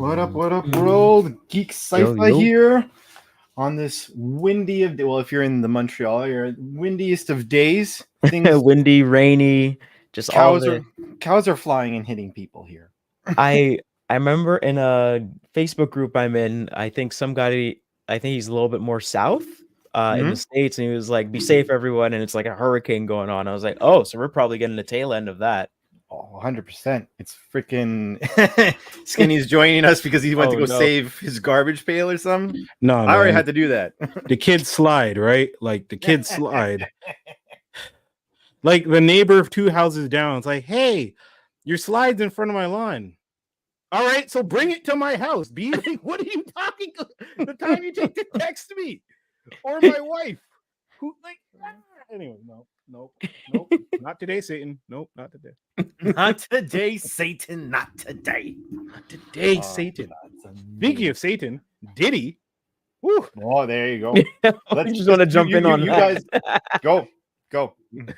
What up, world? GeekCypha Yo. here on this windy of well, if you're in the Montreal, you're windiest of days. Things Windy, rainy, just all of it. Cows are flying and hitting people here. I remember in a Facebook group I'm in, I think he's a little bit more south in the States, and he was like, "Be safe, everyone," and it's like a hurricane going on. I was like, "Oh, so we're probably getting the tail end of that." Oh, 100%. It's freaking Skinny's joining us because he went to go save his garbage pail or something. No, I already had to do that. The kids slide, right? Like the kids slide. Like the neighbor of 2 houses down. It's like, hey, your slide's in front of my lawn. All right, so bring it to my house. Be like, what are you talking? The time you take to text me or my wife, who like anyway, nope, not today, Satan. Nope, not today. Not today, Satan. Not today. Not today, Satan. Speaking of Satan, Diddy. Woo. Oh, there you go. I just want to jump in on you that. guys. Go.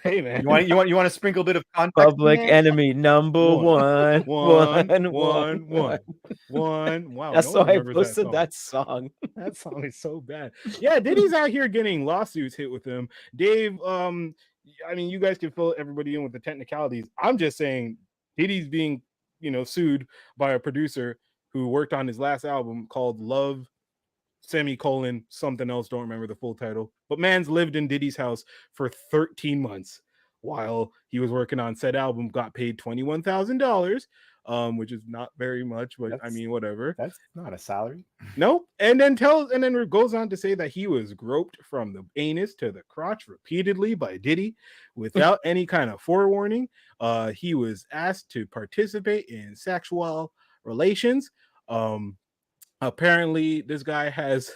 Hey man, you want to sprinkle a bit of context? Public enemy number one. Wow. That's why I posted that song. That song is so bad. Yeah, Diddy's out here getting lawsuits hit with him. Dave, I mean, you guys can fill everybody in with the technicalities. I'm just saying Diddy's being, sued by a producer who worked on his last album called Love, something else, don't remember the full title, but man's lived in Diddy's house for 13 months while he was working on said album, got paid $21,000, which is not very much, but I mean, whatever. That's not a salary. Nope. And then goes on to say that he was groped from the anus to the crotch repeatedly by Diddy without any kind of forewarning. He was asked to participate in sexual relations. Apparently, this guy has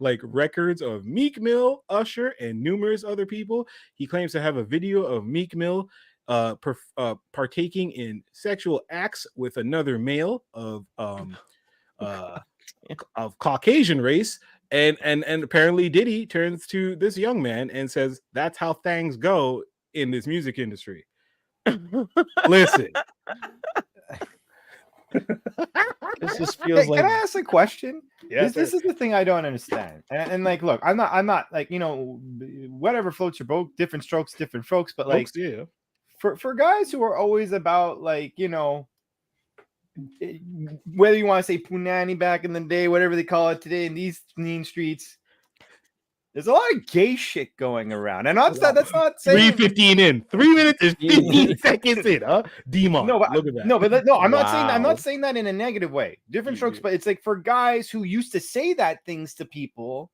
like records of Meek Mill, Usher, and numerous other people. He claims to have a video of Meek Mill partaking in sexual acts with another male of Caucasian race. And apparently Diddy turns to this young man and says, "That's how things go in this music industry." Listen. This just feels like. Can I ask a question? Yes, this is the thing I don't understand. And like, look, I'm not like, whatever floats your boat, different strokes, different folks. But like, yeah. For guys who are always about like, whether you want to say punani back in the day, whatever they call it today in these mean streets, there's a lot of gay shit going around, and that's not saying 3:15 in, 3 minutes and 15 seconds in, huh? Demon. No, but, look at that. I'm not saying that in a negative way. Different strokes, but it's like for guys who used to say that things to people,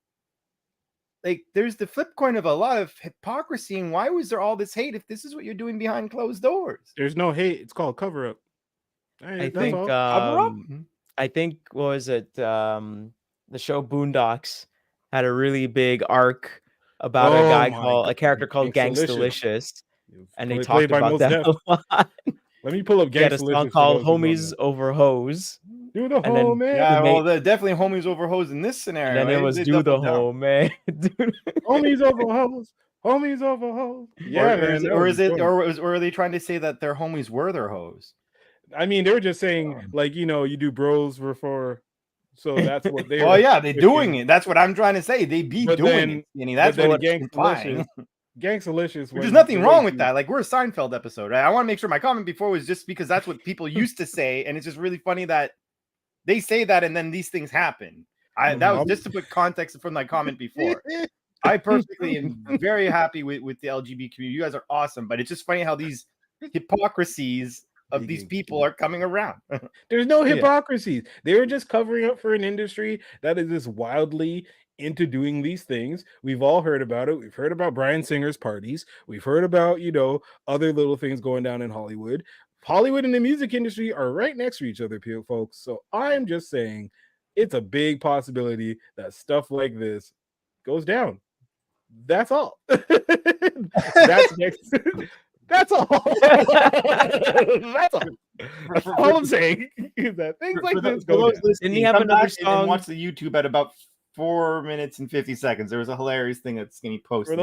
like there's the flip coin of a lot of hypocrisy. And why was there all this hate if this is what you're doing behind closed doors? There's no hate. It's called cover up. I think what was it? The show Boondocks had a really big arc about a character called Gangstalicious, and they talked about that a lot. Let me pull up Gangstalicious. He had a song called "Homies Over Hoes." Do the whole man. Yeah, well, they're definitely homies over hoes in this scenario. And then it was "Do the whole man." Homies over hoes. Homies over hoes. Yeah, or are they trying to say that their homies were their hoes? I mean, they were just saying like, you do bros for. So that's what they. Well, yeah, they're doing it. That's what I'm trying to say. They be doing it. That's what Gangstalicious. There's nothing wrong with that. Like, we're a Seinfeld episode. Right? I want to make sure my comment before was just because that's what people used to say, and it's just really funny that they say that and then these things happen. That was just to put context from my comment before. I perfectly am very happy with the LGBT community. You guys are awesome, but it's just funny how these hypocrisies of these people are coming around. There's no hypocrisy. They were just covering up for an industry that is just wildly into doing these things. We've all heard about it. We've heard about Bryan Singer's parties. We've heard about, other little things going down in Hollywood. Hollywood and the music industry are right next to each other, folks. So I'm just saying it's a big possibility that stuff like this goes down. That's all. That's next. That's all. That's all. All I'm saying is that things like this go down. Didn't he have another song? And watch the YouTube at about 4 minutes and 50 seconds. There was a hilarious thing that Skinny posted.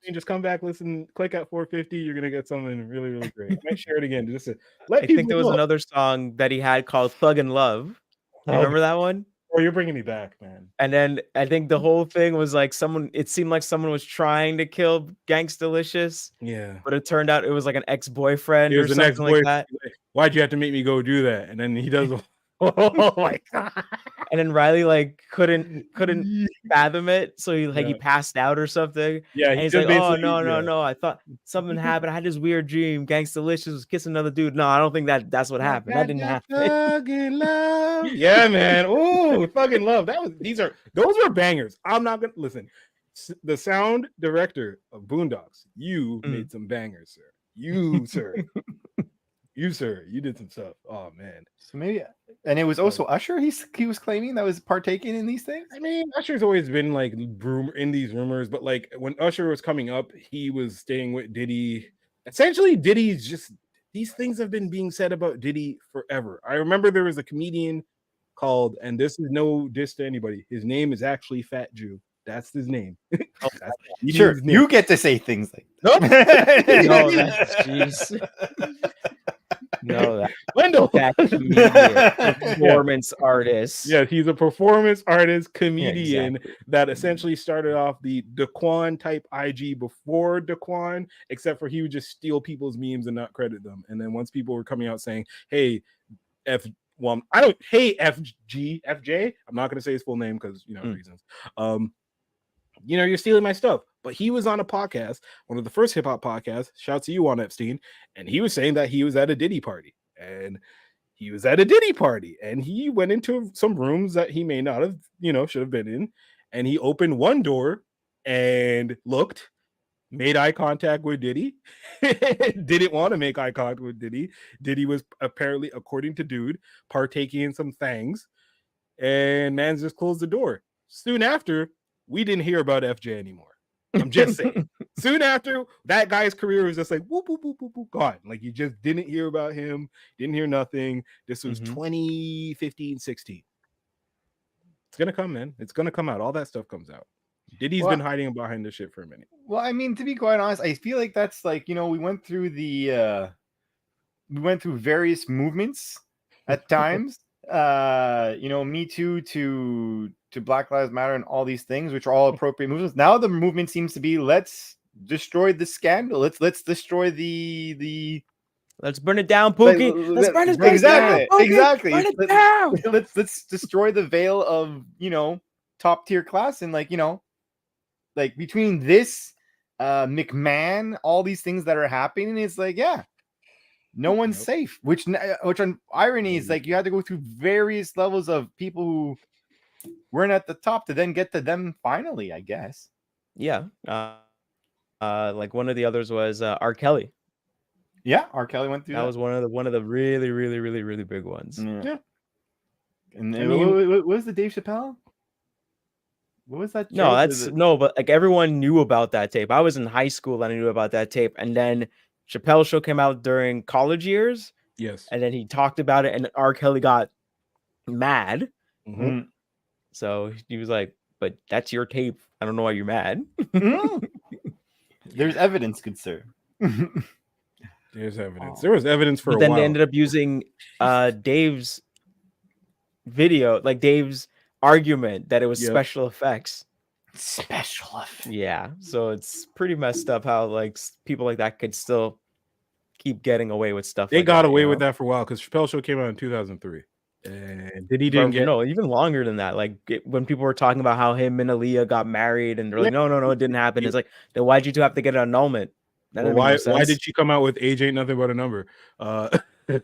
And just come back, listen, click at 450. You're gonna get something really, really great. I might share it again just to let I people think there was know. another song that he had called "Thug and Love." You remember that one? Oh, you're bringing me back, man. And then I think the whole thing was like someone. It seemed like someone was trying to kill Gangstalicious, Yeah. but it turned out it was like an ex-boyfriend It or was the something next like boy. that. Why'd you have to make me go do that? And then he does. Oh my god! And then Riley like couldn't fathom it, so he Yeah. passed out or something. Yeah, And he he's just like, "Oh basically no! I thought something happened. I had this weird dream. Gangstalicious was kissing another dude. No, I don't think that's what happened. That didn't happen." Fucking love. Yeah, man. Ooh, fucking love. Those were bangers. I'm not gonna listen. The sound director of Boondocks, you made some bangers, sir. You, sir. You, sir. You did some stuff. Oh man. So maybe, and it was also Usher. He was claiming that was partaking in these things. I mean, Usher's always been like in these rumors, but like when Usher was coming up, he was staying with Diddy. Essentially, Diddy's just these things have been being said about Diddy forever. I remember there was a comedian called, and this is no diss to anybody. His name is actually Fat Jew. That's his name. Sure, you get to say things like that. No, that's jeez. No, that Wendell, performance artist. Yeah, he's a performance artist, comedian exactly. that essentially started off the Daquan type IG before Daquan, except for he would just steal people's memes and not credit them. And then once people were coming out saying, "Hey, hey FJ," I'm not going to say his full name because reasons. You're stealing my stuff. But he was on a podcast, one of the first hip hop podcasts. Shout to you on Epstein, and he was saying that he was at a Diddy party, and he went into some rooms that he may not have, should have been in, and he opened one door and looked, made eye contact with Diddy, didn't want to make eye contact with Diddy. Diddy was apparently, according to Dude, partaking in some things, and man just closed the door. Soon after, we didn't hear about FJ anymore. I'm just saying. Soon after, that guy's career was just like whoop, whoop, whoop, whoop, whoop, gone. Like you just didn't hear about him, didn't hear nothing. This was 2015, 16. It's gonna come, man. It's gonna come out. All that stuff comes out. Diddy's been hiding behind this shit for a minute. Well, I mean, to be quite honest, I feel like that's like, we went through various movements at times. Me Too to Black Lives Matter and all these things, which are all appropriate movements. Now the movement seems to be let's destroy the scandal. Let's destroy the let's burn it down, Pookie. Let's burn it down. Exactly. Burn it down. Let's destroy the veil of top tier class and like between this McMahon, all these things that are happening, it's like no one's safe. Which on irony is like you had to go through various levels of people who weren't at the top to then get to them finally, I guess. Yeah. Like one of the others was R. Kelly. Yeah, R. Kelly went through that. That was one of the really, really, really, really big ones. Yeah. And what was the Dave Chappelle? What was that? But like everyone knew about that tape. I was in high school and I knew about that tape. And then Chappelle's show came out during college years. Yes. And then he talked about it and R. Kelly got mad. Mm-hmm. So he was like, but that's your tape. I don't know why you're mad. There's evidence, good sir. There's evidence. There was evidence for but a then while. They ended up using Dave's video, like Dave's argument that it was special effects. Special effects. Yeah. So it's pretty messed up how like people like that could still keep getting away with stuff. They like got that, away with that for a while because Chappelle's show came out in 2003. And Diddy didn't get even longer than that. Like when people were talking about how him and Aaliyah got married, and they're like, no, it didn't happen. It's like, then why'd you two have to get an annulment? Why did she come out with age ain't nothing but a number? So why'd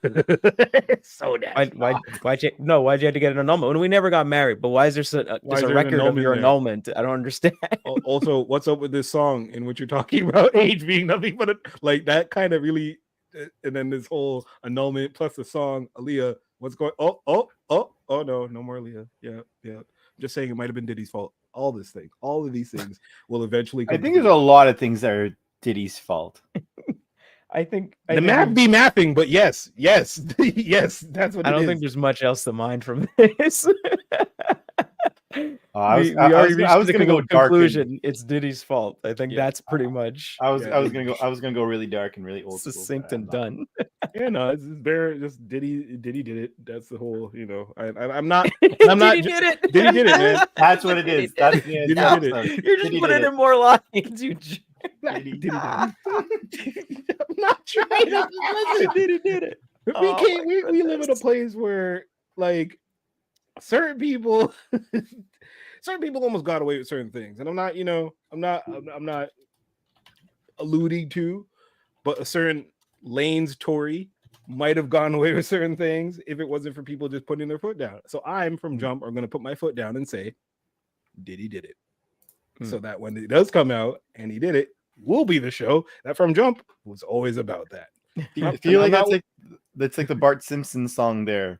you have to get an annulment when we never got married? But why is there a record of your annulment? I don't understand. Also, what's up with this song in which you're talking about age being nothing but like that kind of really, and then this whole annulment plus the song Aaliyah. What's going? Oh no more Aaliyah. Yeah. I'm just saying it might have been Diddy's fault. All of these things will eventually come. I think there's a lot of things that are Diddy's fault. I think the math be mapping, but yes, yes, that's what. I don't think there's much else to mine from this. We already reached the gonna go dark. conclusion. It's Diddy's fault. I think that's pretty much. I was gonna go really dark and really old school. Succinct and done. Yeah, no, it's bare. Just Diddy did it. That's the whole. You know, I'm not. Diddy did it. Diddy did it, man. That's what it is. That's Diddy did it. You're just putting in more lines. You. Diddy did it. I'm not trying to listen. Diddy did it. We can't. We live in a place where like certain people almost got away with certain things, and I'm not. You know, I'm not alluding to, but a certain Lane's Tory might have gone away with certain things if it wasn't for people just putting their foot down. So I'm from Jump. I'm going to put my foot down and say, Diddy did it. So that when it does come out and he did it, will be the show that From Jump was always about that. I feel like that's like the Bart Simpson song there.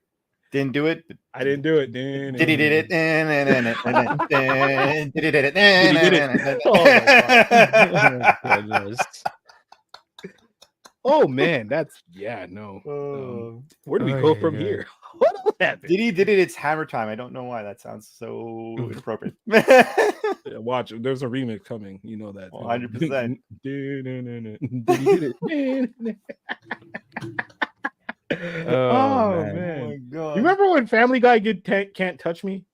Didn't do it. I didn't do it. Diddy did it. Diddy did it. Oh my God. Oh man, that's no. Where do we go from here? What happened? Diddy did it. It's Hammer Time. I don't know why that sounds so inappropriate. Watch, there's a remix coming. You know that. 100%. Diddy did it. Oh man. man. Oh my God. You remember when Family Guy Can't Touch Me?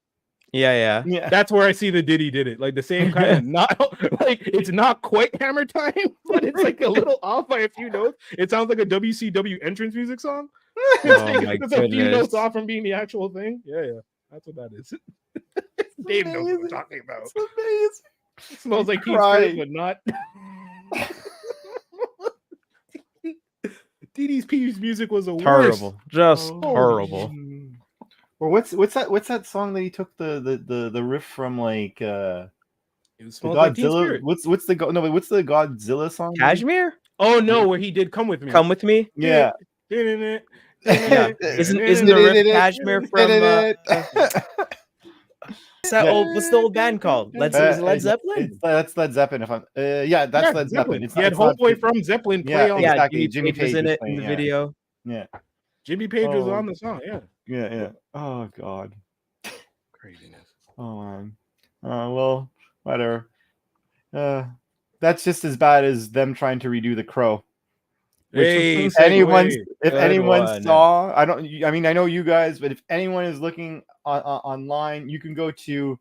Yeah. That's where I see the Diddy did it. Like the same kind of not like it's not quite Hammer Time, but it's like a little off by a few notes. It sounds like a WCW entrance music song. It's a few notes off from being the actual thing. Yeah. That's what that is. Dave knows what I'm talking about. It's amazing. It smells like Teen Spirit, but not. Diddy's P's music was a Horrible. Just horrible. Or what's that song that he took the riff from, like It Godzilla? like Teen Spirit. What's the Godzilla song? Cashmere? Oh no, where he did Come With Me. Come With Me? Yeah. Yeah. Isn't the riff Cashmere from what's the old band called? Led Zeppelin? That's Led Zeppelin. If I'm that's Led Zeppelin. He had Homeboy from Zeppelin play on. Yeah, Yeah, exactly. Jimmy Page was in it in the video. Yeah. Jimmy Page was on the song. Yeah. Oh God. Craziness. Oh man. Well, whatever. That's just as bad as them trying to redo The Crow. If anyone saw, I know you guys, but if anyone is looking online, you can go to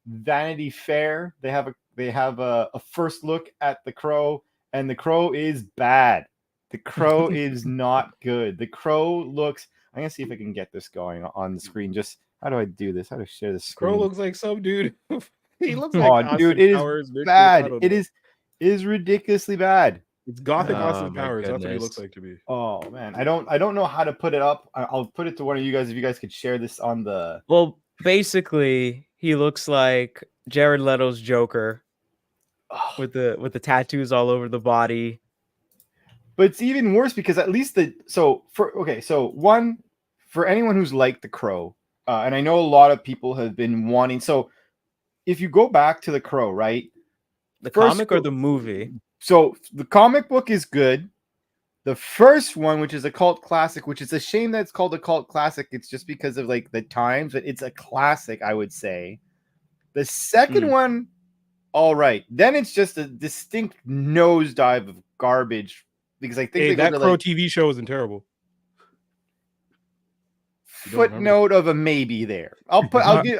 Vanity Fair. They have a first look at The Crow, and The Crow is bad. The Crow is not good. The Crow looks. I'm gonna see if I can get this going on the screen. Just how do I do this? How do I share the screen? Crow looks like some dude. He looks like dude, it is bad. It is ridiculously bad. It's Gothic Austin my Powers. goodness. That's what he looks like to be. Oh man, I don't know how to put it up. I'll put it to one of you guys if you guys could share this on the. Well, basically, he looks like Jared Leto's Joker with the tattoos all over the body. But it's even worse because at least for anyone who's liked The Crow, and I know a lot of people have been wanting. So if you go back to The Crow, right? The comic or the movie? So the comic book is good. The first one, which is a cult classic, which is a shame that it's called a cult classic. It's just because of like the times, but it's a classic, I would say. The second one, all right. Then it's just a distinct nosedive of garbage because I think that Crow TV show isn't terrible. Footnote of a maybe there. I'll give you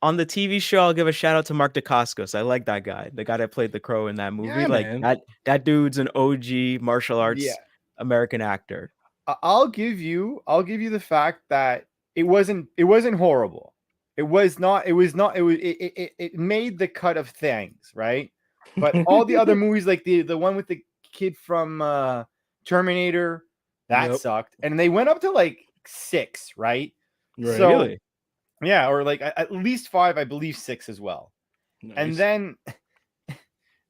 on the TV show. I'll give a shout out to Mark Dacascos. I like that guy, the guy that played the Crow in that movie. Yeah, like man. that dude's an OG martial arts American actor. I'll give you the fact that it wasn't horrible. It made the cut of things, right? But all the other movies, like the one with the kid from Terminator, that sucked. And they went up to like 6, right? So, really? Yeah, or like at least 5, I believe 6 as well. Nice. And then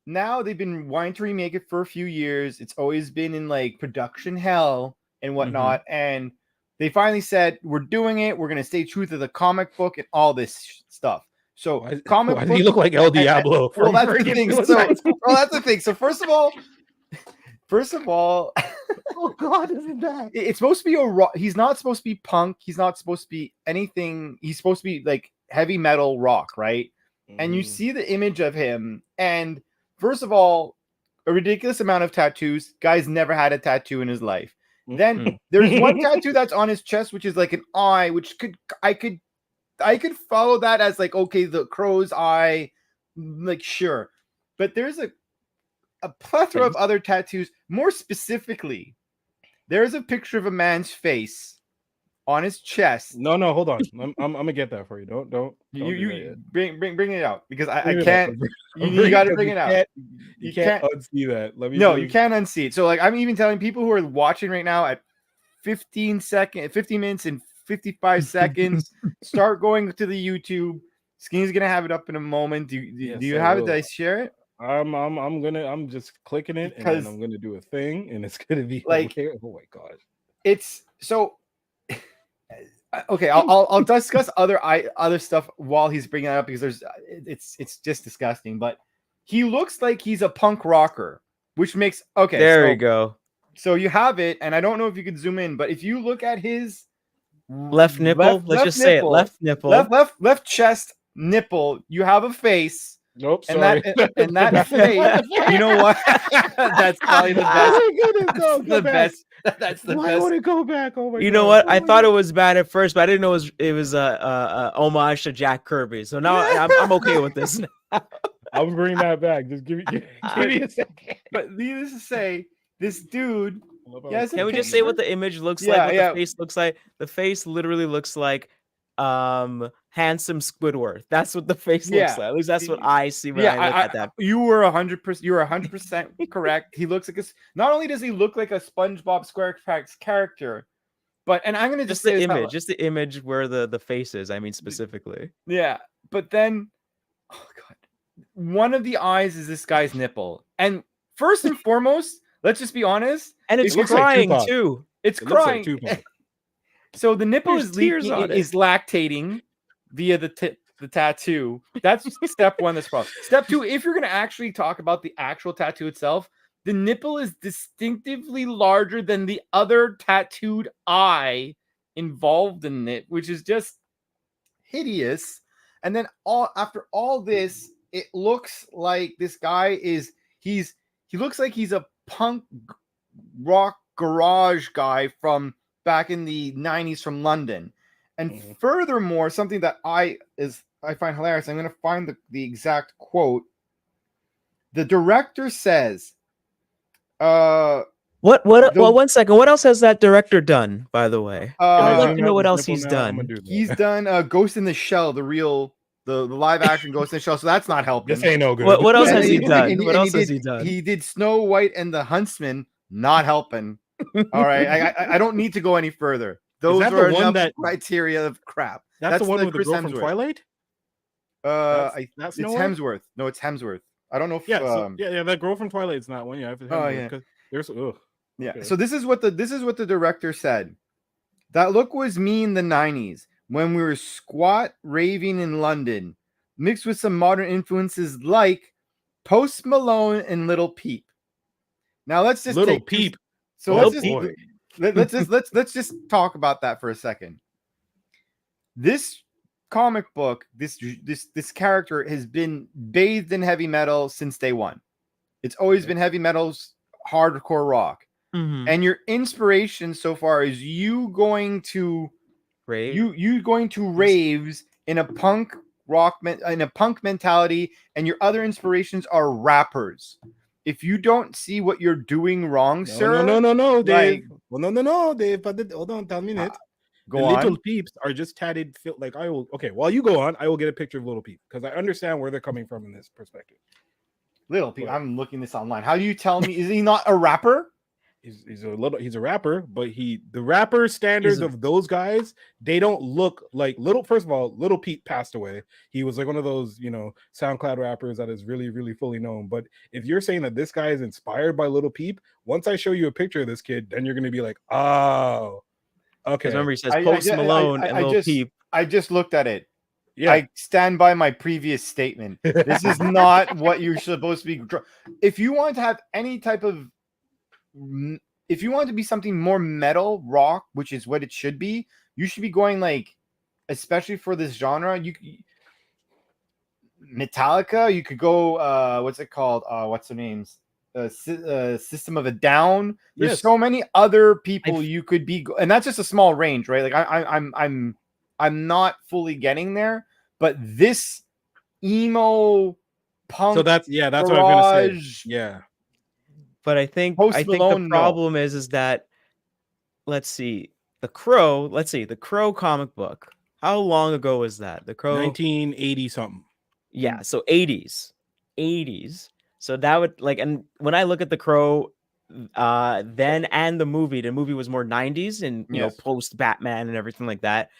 now they've been wanting to remake it for a few years. It's always been in like production hell and whatnot. And they finally said, we're doing it. We're going to stay true to the comic book and all this stuff. So why does he look like El Diablo? Well, that's the thing. That's the thing. So first of all, First of all, Oh God, isn't that? it's supposed to be a rock. He's not supposed to be punk. He's not supposed to be anything. He's supposed to be like heavy metal rock, right? And you see the image of him, and first of all, a ridiculous amount of tattoos. Guy's never had a tattoo in his life. Then there's one tattoo that's on his chest, which is like an eye, which I could follow that as like, okay, the crow's eye, like sure. But there's a plethora of other tattoos. More specifically, there's a picture of a man's face on his chest. No, hold on. I'm gonna get that for you. Don't you bring it out, because I Bring it can't. up. You got to bring it out. You can't unsee that. Let me. No, you can't unsee it. So like, I'm even telling people who are watching right now at 15 minutes and 55 seconds, start going to the YouTube. Skinny's gonna have it up in a moment. Do you have it? Did I share it? I'm just clicking it, and then I'm gonna do a thing, and it's gonna be like, okay. Oh my gosh. It's so okay. I'll discuss other stuff while he's bringing it up, because it's just disgusting. But he looks like he's a punk rocker, which makes okay. There you go. So you have it, and I don't know if you could zoom in, but if you look at his left nipple, let's just say it, left nipple, left chest nipple, you have a face. Nope, sorry. And that face, you know what? That's probably the best. That's the best. Why would it go back? Oh my God. You know what? I thought it was bad at first, but I didn't know it was a homage to Jack Kirby. So now I'm okay with this. I'll bring that back. Just give me a second. But needless to say, this dude. Can we just say what the image looks like? What the face looks like? The face literally looks like handsome Squidward. That's what the face looks like. At least that's what I see when I look at that. You were 100%. You were 100% correct. He looks like not only does he look like a SpongeBob SquarePants character, but I'm gonna just the image where the face is. I mean specifically. Yeah, but then, oh God, one of the eyes is this guy's nipple, and first and foremost, let's just be honest, and it's crying like too. It's crying. Like so the nipple is lactating via the tattoo. That's step one. This problem. Step two, if you're going to actually talk about the actual tattoo itself, the nipple is distinctively larger than the other tattooed eye involved in it, which is just hideous. And then after all this, it looks like this guy he looks like he's a punk rock garage guy from back in the 90s from London. And furthermore, something that I find hilarious, I'm going to find the exact quote. The director says, well, 1 second. What else has that director done, by the way? I'd like to know what else he's done. He's done Ghost in the Shell, the live action Ghost in the Shell. So that's not helping. This ain't no good. What else has he done? What else has he done? He did Snow White and the Huntsman. Not helping. All right, I don't need to go any further. Those are enough criteria of crap. That's the one with the girl from Twilight. It's Hemsworth. No, it's Hemsworth. I don't know if that girl from Twilight's not one. Yeah, there's Okay. So this is what the director said. That look was me in the 90s when we were squat raving in London, mixed with some modern influences like Post Malone and Lil Peep. Now let's just Lil Peep. So let's just talk about that for a second. This comic book, this character has been bathed in heavy metal since day one. It's always been heavy metal's hardcore rock. And your inspiration so far is you going to raves in a punk rock in a punk mentality, and your other inspirations are rappers. If you don't see what you're doing wrong, sir. No, Dave. No, Dave. But hold on, 10 minutes. Go on. Little Peeps are just tatted. Like I will. Okay, while you go on, I will get a picture of Little Peep because I understand where they're coming from in this perspective. Little Peep. I'm looking this online. How do you tell me? Is he not a rapper? He's a rapper, but the rapper standards of those guys, they don't look like Little. First of all, Little Peep passed away. He was like one of those, SoundCloud rappers that is really, really fully known. But if you're saying that this guy is inspired by Little Peep, once I show you a picture of this kid, then you're gonna be like, oh, okay. Remember, he says Post Malone and Little Peep. I just looked at it. Yeah. I stand by my previous statement. This is not what you're supposed to be. If you want to have any type of if you want it to be something more metal rock, which is what it should be, you should be going like, especially for this genre, Metallica. You could go what's it called? What's their names? System of a Down. There's so many other people you could be, and that's just a small range, right? Like I'm not fully getting there, but this emo punk. So that's what I was gonna say. Yeah, but I think the problem is that, let's see, the Crow comic book. How long ago was that? The Crow 1980 something. Yeah, so 80s. So that would like, and when I look at the Crow, then and the movie was more 90s and you know, post Batman and everything like that.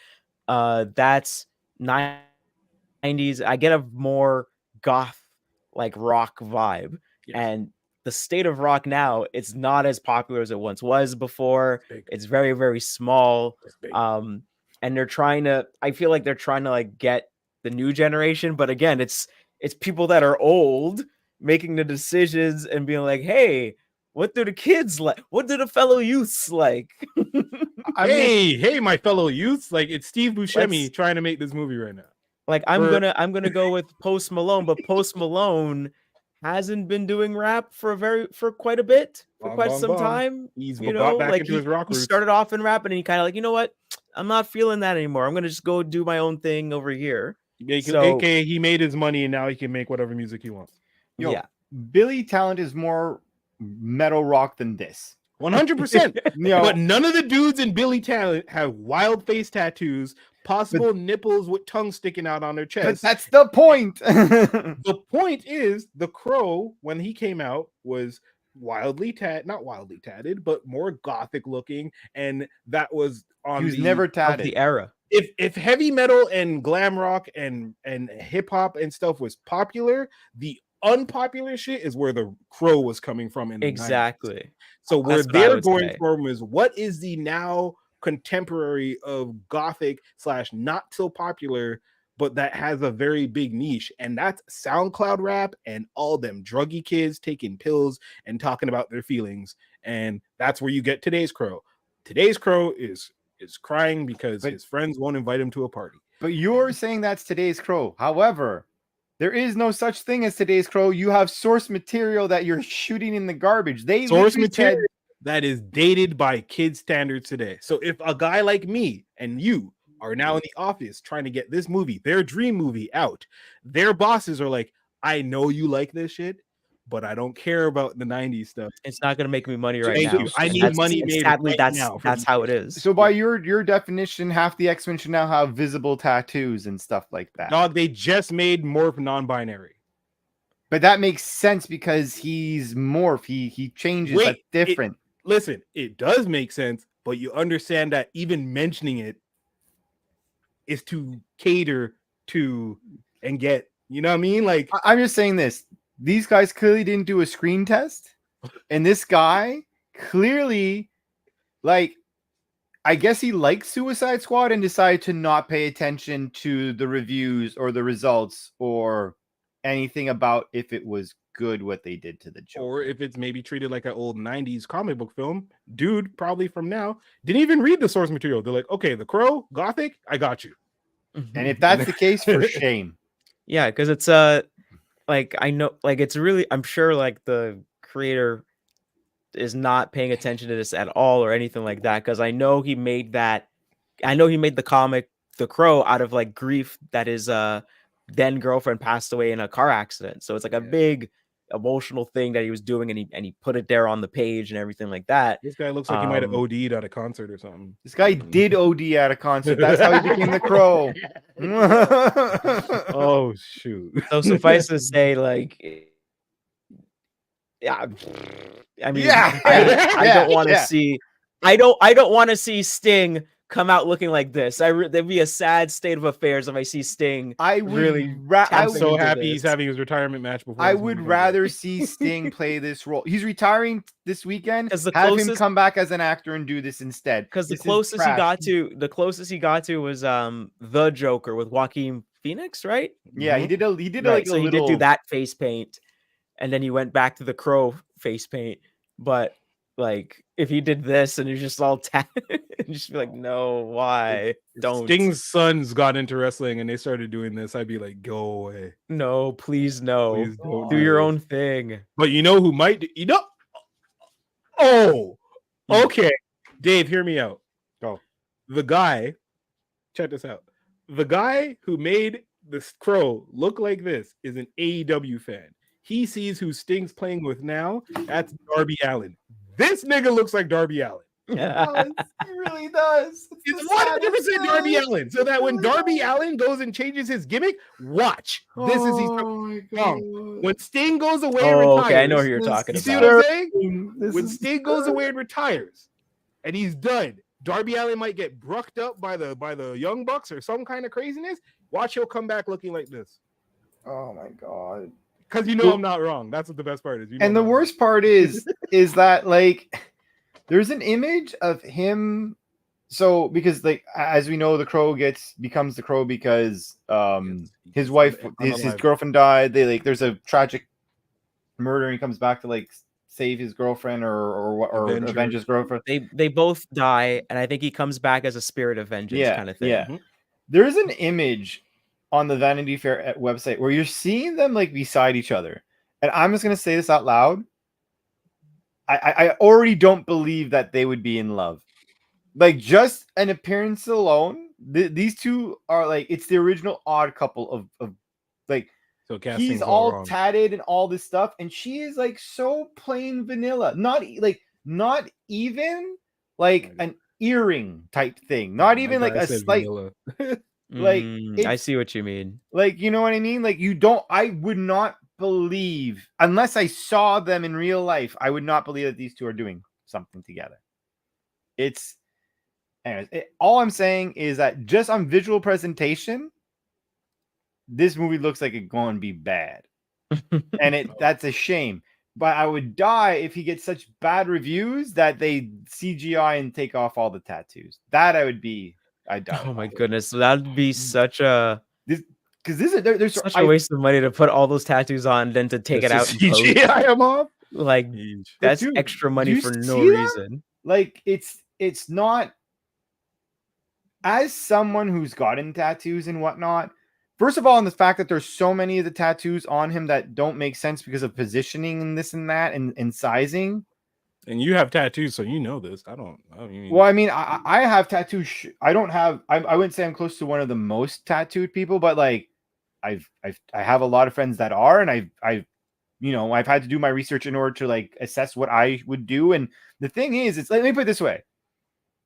That's 90s. I get a more goth like rock vibe, and the state of rock now, it's not as popular as it once was before. It's very, very small. And they're trying to, I feel like they're trying to like get the new generation, but again, it's people that are old making the decisions and being like, hey, what do the kids like? What do the fellow youths like? Hey, my fellow youths! Like, it's Steve Buscemi trying to make this movie right now. Like, I'm gonna go with Post Malone, but Post Malone hasn't been doing rap for quite a bit, for quite some time. He's you know, back like into his rock roots. He started off in rap, and he kind of like, you know what? I'm not feeling that anymore. I'm gonna just go do my own thing over here. AKA, he made his money, and now he can make whatever music he wants. Yeah, Billy Talent is more metal rock than this. 100%. But none of the dudes in Billy Talent have wild face tattoos, possible nipples with tongue sticking out on their chest. But that's the point. The point is, the Crow, when he came out, was not wildly tatted, but more gothic looking, and that was on never tatted. The era. If heavy metal and glam rock and hip hop and stuff was popular, the unpopular shit is where the Crow was coming from in the 90s. So where they're going from is, what is the now contemporary of gothic / not so popular, but that has a very big niche, and that's SoundCloud rap and all them druggy kids taking pills and talking about their feelings, and that's where you get today's Crow. Today's Crow is crying because his friends won't invite him to a party. But you're saying that's today's Crow. However, there is no such thing as today's Crow. You have source material that you're shooting in the garbage. Source material that is dated by kid standards today. So if a guy like me and you are now in the office trying to get this movie, their dream movie, out, their bosses are like, I know you like this shit, but I don't care about the 90s stuff. It's not going to make me money right now. I need money made sadly, right now. That's how it is. So by your definition, half the X-Men should now have visible tattoos and stuff like that. Dog, they just made Morph non-binary. But that makes sense because he's Morph. He changes. That's different. Listen, it does make sense, but you understand that even mentioning it is to cater to and get, you know what I mean? Like, I'm just saying this. These guys clearly didn't do a screen test, and this guy clearly, like, I guess he liked Suicide Squad and decided to not pay attention to the reviews or the results or anything about if it was good what they did to the Joker. Or if it's maybe treated like an old 90s comic book film. Dude, probably from now, didn't even read the source material. They're like, okay, the Crow, Gothic, I got you. And if that's the case, for shame. Yeah, because it's like, I know, like, it's really, I'm sure like the creator is not paying attention to this at all or anything like that, because I know he made the comic The Crow out of like grief that his then girlfriend passed away in a car accident. So it's like a big emotional thing that he was doing, and he put it there on the page and everything like that. This guy looks like he might have OD'd at a concert or something. This guy did OD at a concert. That's how he became the Crow. Oh shoot. So suffice to say, like, yeah, I mean, I don't want to see, I don't want to see Sting come out looking like this. There'd be a sad state of affairs if I see Sting. I'm so happy he's having his retirement match before. I would rather see Sting play this role. He's retiring this weekend. Have him come back as an actor and do this instead. Because the closest he got to was the Joker with Joaquin Phoenix, right? Yeah, he did a he did do that face paint, and then he went back to the Crow face paint. But Like if he did this and you're just all just be like, no, why? Don't. Sting's sons got into wrestling and they started doing this, I'd be like, go away. No, please no. Please don't do your own thing. But you know who might do, oh, okay. Dave, hear me out. Go. The guy, check this out. The guy who made this crow look like this is an AEW fan. He sees who Sting's playing with now. That's Darby Allin. This nigga looks like Darby Allin. It really does. It's 100% Darby Allin. So that when Darby Allin goes and changes his gimmick, watch. This is he's wrong. When Sting goes away and retires. Okay, I know who you're talking You about. see what I'm saying? When Sting goes away and retires, and he's done, Darby Allin might get brucked up by the Young Bucks or some kind of craziness. Watch, he'll come back looking like this. Oh my god. Because you know I'm not wrong. That's what the best part is. You know and the worst part is that like there's an image of him. So because like as we know, the crow becomes the crow because his wife, his girlfriend died. They like there's a tragic murder and he comes back to like save his girlfriend or avenge his girlfriend. They both die, and I think he comes back as a spirit of vengeance kind of thing. Yeah. There's an image on the Vanity Fair website where you're seeing them like beside each other. And I'm just going to say this out loud. I already don't believe that they would be in love. Like just an appearance alone. These two are like, it's the original odd couple of like, so he's all tatted and all this stuff. And she is like so plain vanilla. Not even like an earring type thing. Not even like a slight... Like I see what you mean. Like, you know what I mean? Like I would not believe, unless I saw them in real life, I would not believe that these two are doing something together. All I'm saying is that just on visual presentation, this movie looks like it's going to be bad. And that's a shame. But I would die if he gets such bad reviews that they CGI and take off all the tattoos. That I'd die. Oh my goodness, that'd be such a there's such a waste of money to put all those tattoos on, then to take it out and CGI them off. Like that's extra money for no reason. Like it's not. As someone who's gotten tattoos and whatnot, first of all, in the fact that there's so many of the tattoos on him that don't make sense because of positioning and this and that and sizing. And you have tattoos, so you know this. I don't mean... Well, I mean, I have tattoos. I don't have. I wouldn't say I'm close to one of the most tattooed people, but like, I have a lot of friends that are, and I've had to do my research in order to like assess what I would do. And the thing is, let me put it this way: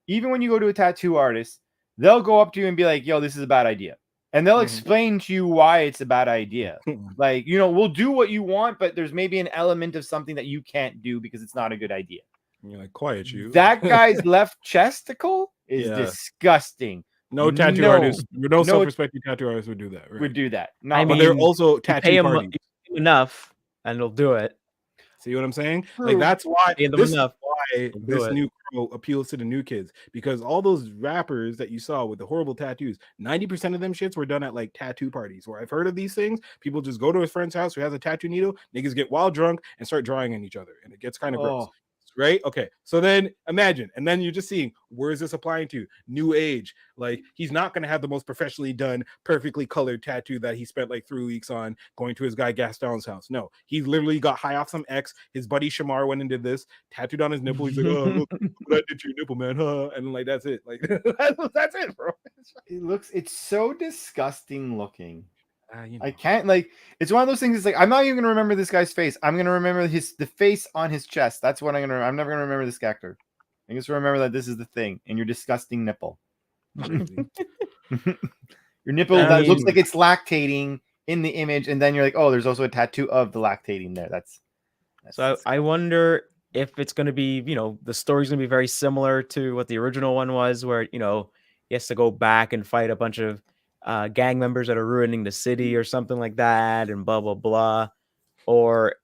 even when you go to a tattoo artist, they'll go up to you and be like, "Yo, this is a bad idea," and they'll explain to you why it's a bad idea. Like, we'll do what you want, but there's maybe an element of something that you can't do because it's not a good idea. And you're like, quiet you. That guy's left chesticle is disgusting. No tattoo artist, no self-respecting tattoo artist would do that. Right? Would do that. I mean, they're also tattoo parties. Enough, and they'll do it. See what I'm saying? Like that's why this new crow appeals to the new kids, because all those rappers that you saw with the horrible tattoos, 90% of them shits were done at like tattoo parties where I've heard of these things. People just go to his friend's house who has a tattoo needle, niggas get wild drunk and start drawing on each other, and it gets kind of gross. Right? Okay. So then imagine, and then you're just seeing, where is this applying to? New age. Like, he's not going to have the most professionally done, perfectly colored tattoo that he spent like 3 weeks on going to his guy Gaston's house. No, he literally got high off some X. His buddy Shamar went and did this, tattooed on his nipple. He's like, oh, look what I did to your nipple, man. Huh? And like, that's it. Like, that's it, bro. It's so disgusting looking. I can't, like, it's one of those things. It's like, I'm not even gonna remember this guy's face. I'm gonna remember the face on his chest. That's what I'm never gonna remember this actor. I just remember that this is the thing, and your disgusting nipple. Your nipple that looks like it's lactating in the image, and then you're like, oh, there's also a tattoo of the lactating there. That's so I wonder if it's gonna be, the story's gonna be very similar to what the original one was, where he has to go back and fight a bunch of gang members that are ruining the city or something like that, and blah blah blah, or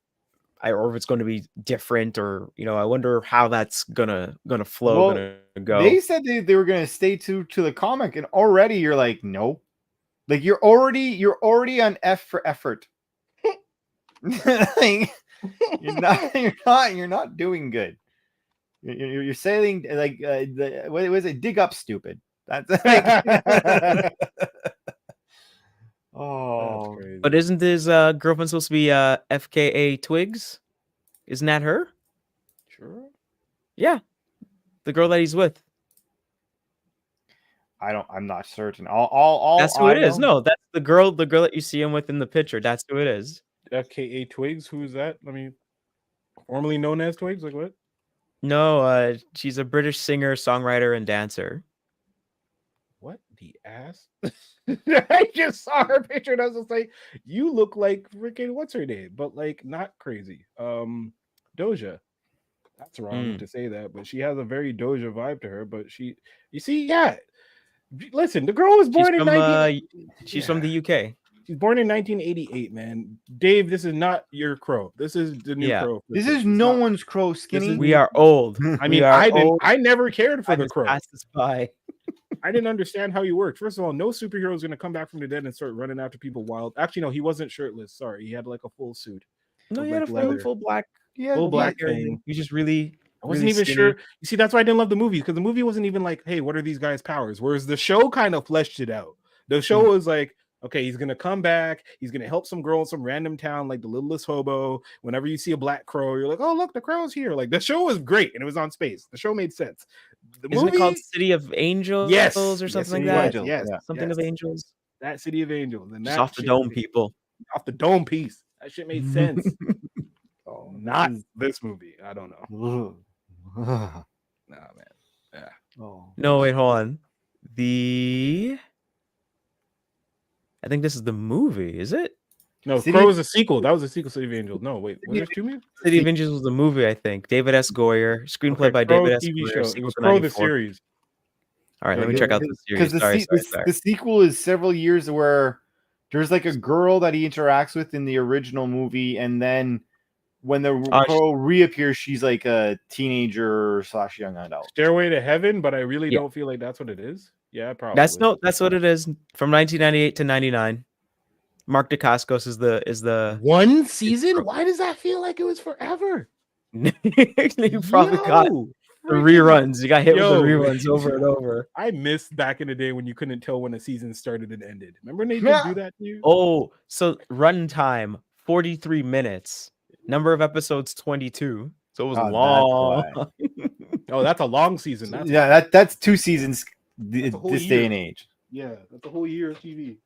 if it's going to be different, or I wonder how that's gonna flow. Gonna go. They said they were gonna stay to the comic, and already you're like, nope. Like you're already on F for effort. Like, you're not doing good. You're saying like what was it? Dig up, stupid. That's like, oh, crazy. But isn't his girlfriend supposed to be FKA Twigs? Isn't that her? Sure. Yeah, the girl that he's with. I'm not certain. All That's who I it is. know- No, that's the girl that you see him with in the picture. That's who it is. FKA Twigs. Who is that? I mean, formerly known as Twigs. Like what? No, she's a British singer, songwriter, and dancer. What the ass? I just saw her picture and I was just like, you look like freaking what's her name, but like not crazy. Doja. That's wrong to say that, but she has a very Doja vibe to her. But you see, yeah. Listen, the girl was born in 19. She's from the UK. She's born in 1988, man. Dave, this is not your crow. This is the new crow. This is no one's crow, Skinny. We are old. I mean, I never cared for the crow. Passed us by. I didn't understand how he worked. First of all, no superhero is going to come back from the dead and start running after people wild. Actually, no, he wasn't shirtless. Sorry, he had like a full suit. No, he had a full black. Yeah, full black thing. thing. He's just really. I wasn't really even skinny. sure. You see, that's why I didn't love the movie, because the movie wasn't even like, hey, what are these guys' powers? Whereas the show kind of fleshed it out. The show was like, okay, he's gonna come back. He's gonna help some girl in some random town, like the littlest hobo. Whenever you see a black crow, you're like, oh look, the crow's here. Like the show was great and it was on space. The show made sense. The Isn't movie it called City of Angels? Yes. or Yes, something City like of that. Angels. Yes, Something yes. of Angels. That City of Angels and Just that off the shit dome, made- people. off the dome piece. That shit made sense. Oh, Not this movie. I don't know. Ugh. Nah, man. Yeah. Oh. No, wait, hold on. I think this is the movie. Is it? No, City Crow of- was a sequel. That was a sequel, City of Angels. No, wait. Was there two movies? City of Angels was the movie, I think. David S. Goyer, screenplay Okay, by Crow David S. TV Goyer. show. It sequel was to Crow the 94. series. All right, let me Yeah, check out the Because series. the sequel is several years where there's like a girl that he interacts with in the original movie, and then when the crow reappears, she's like a teenager / young adult. Stairway to Heaven, but I really Yeah. don't feel like that's what it is. Yeah, probably. That's what it is. From 1998 to 99. Mark Dacascos is the one season. Why does that feel like it was forever? you probably got the reruns. You got hit with the reruns over and over. I missed back in the day when you couldn't tell when a season started and ended. Remember when they did do that to you? Oh, so runtime 43 minutes. Number of episodes 22. So it was long. Oh, that's a long season. That's that's 2 seasons this day year. and age. Yeah, that's a whole year of TV.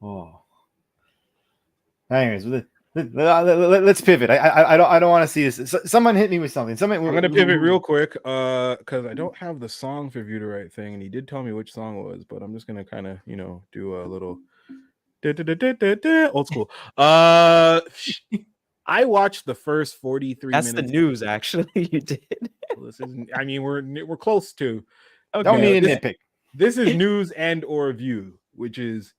Oh. Anyways, let's pivot. I don't want to see this. Someone hit me with something. I'm gonna pivot real quick because I don't have the song for View to Right Thing, and he did tell me which song it was, but I'm just gonna kind of do a little old school. I watched the first 43 That's minutes. the news, actually. You did. This isn't. I mean, we're close to. Okay. Don't need a nitpick. This is news and or view, which is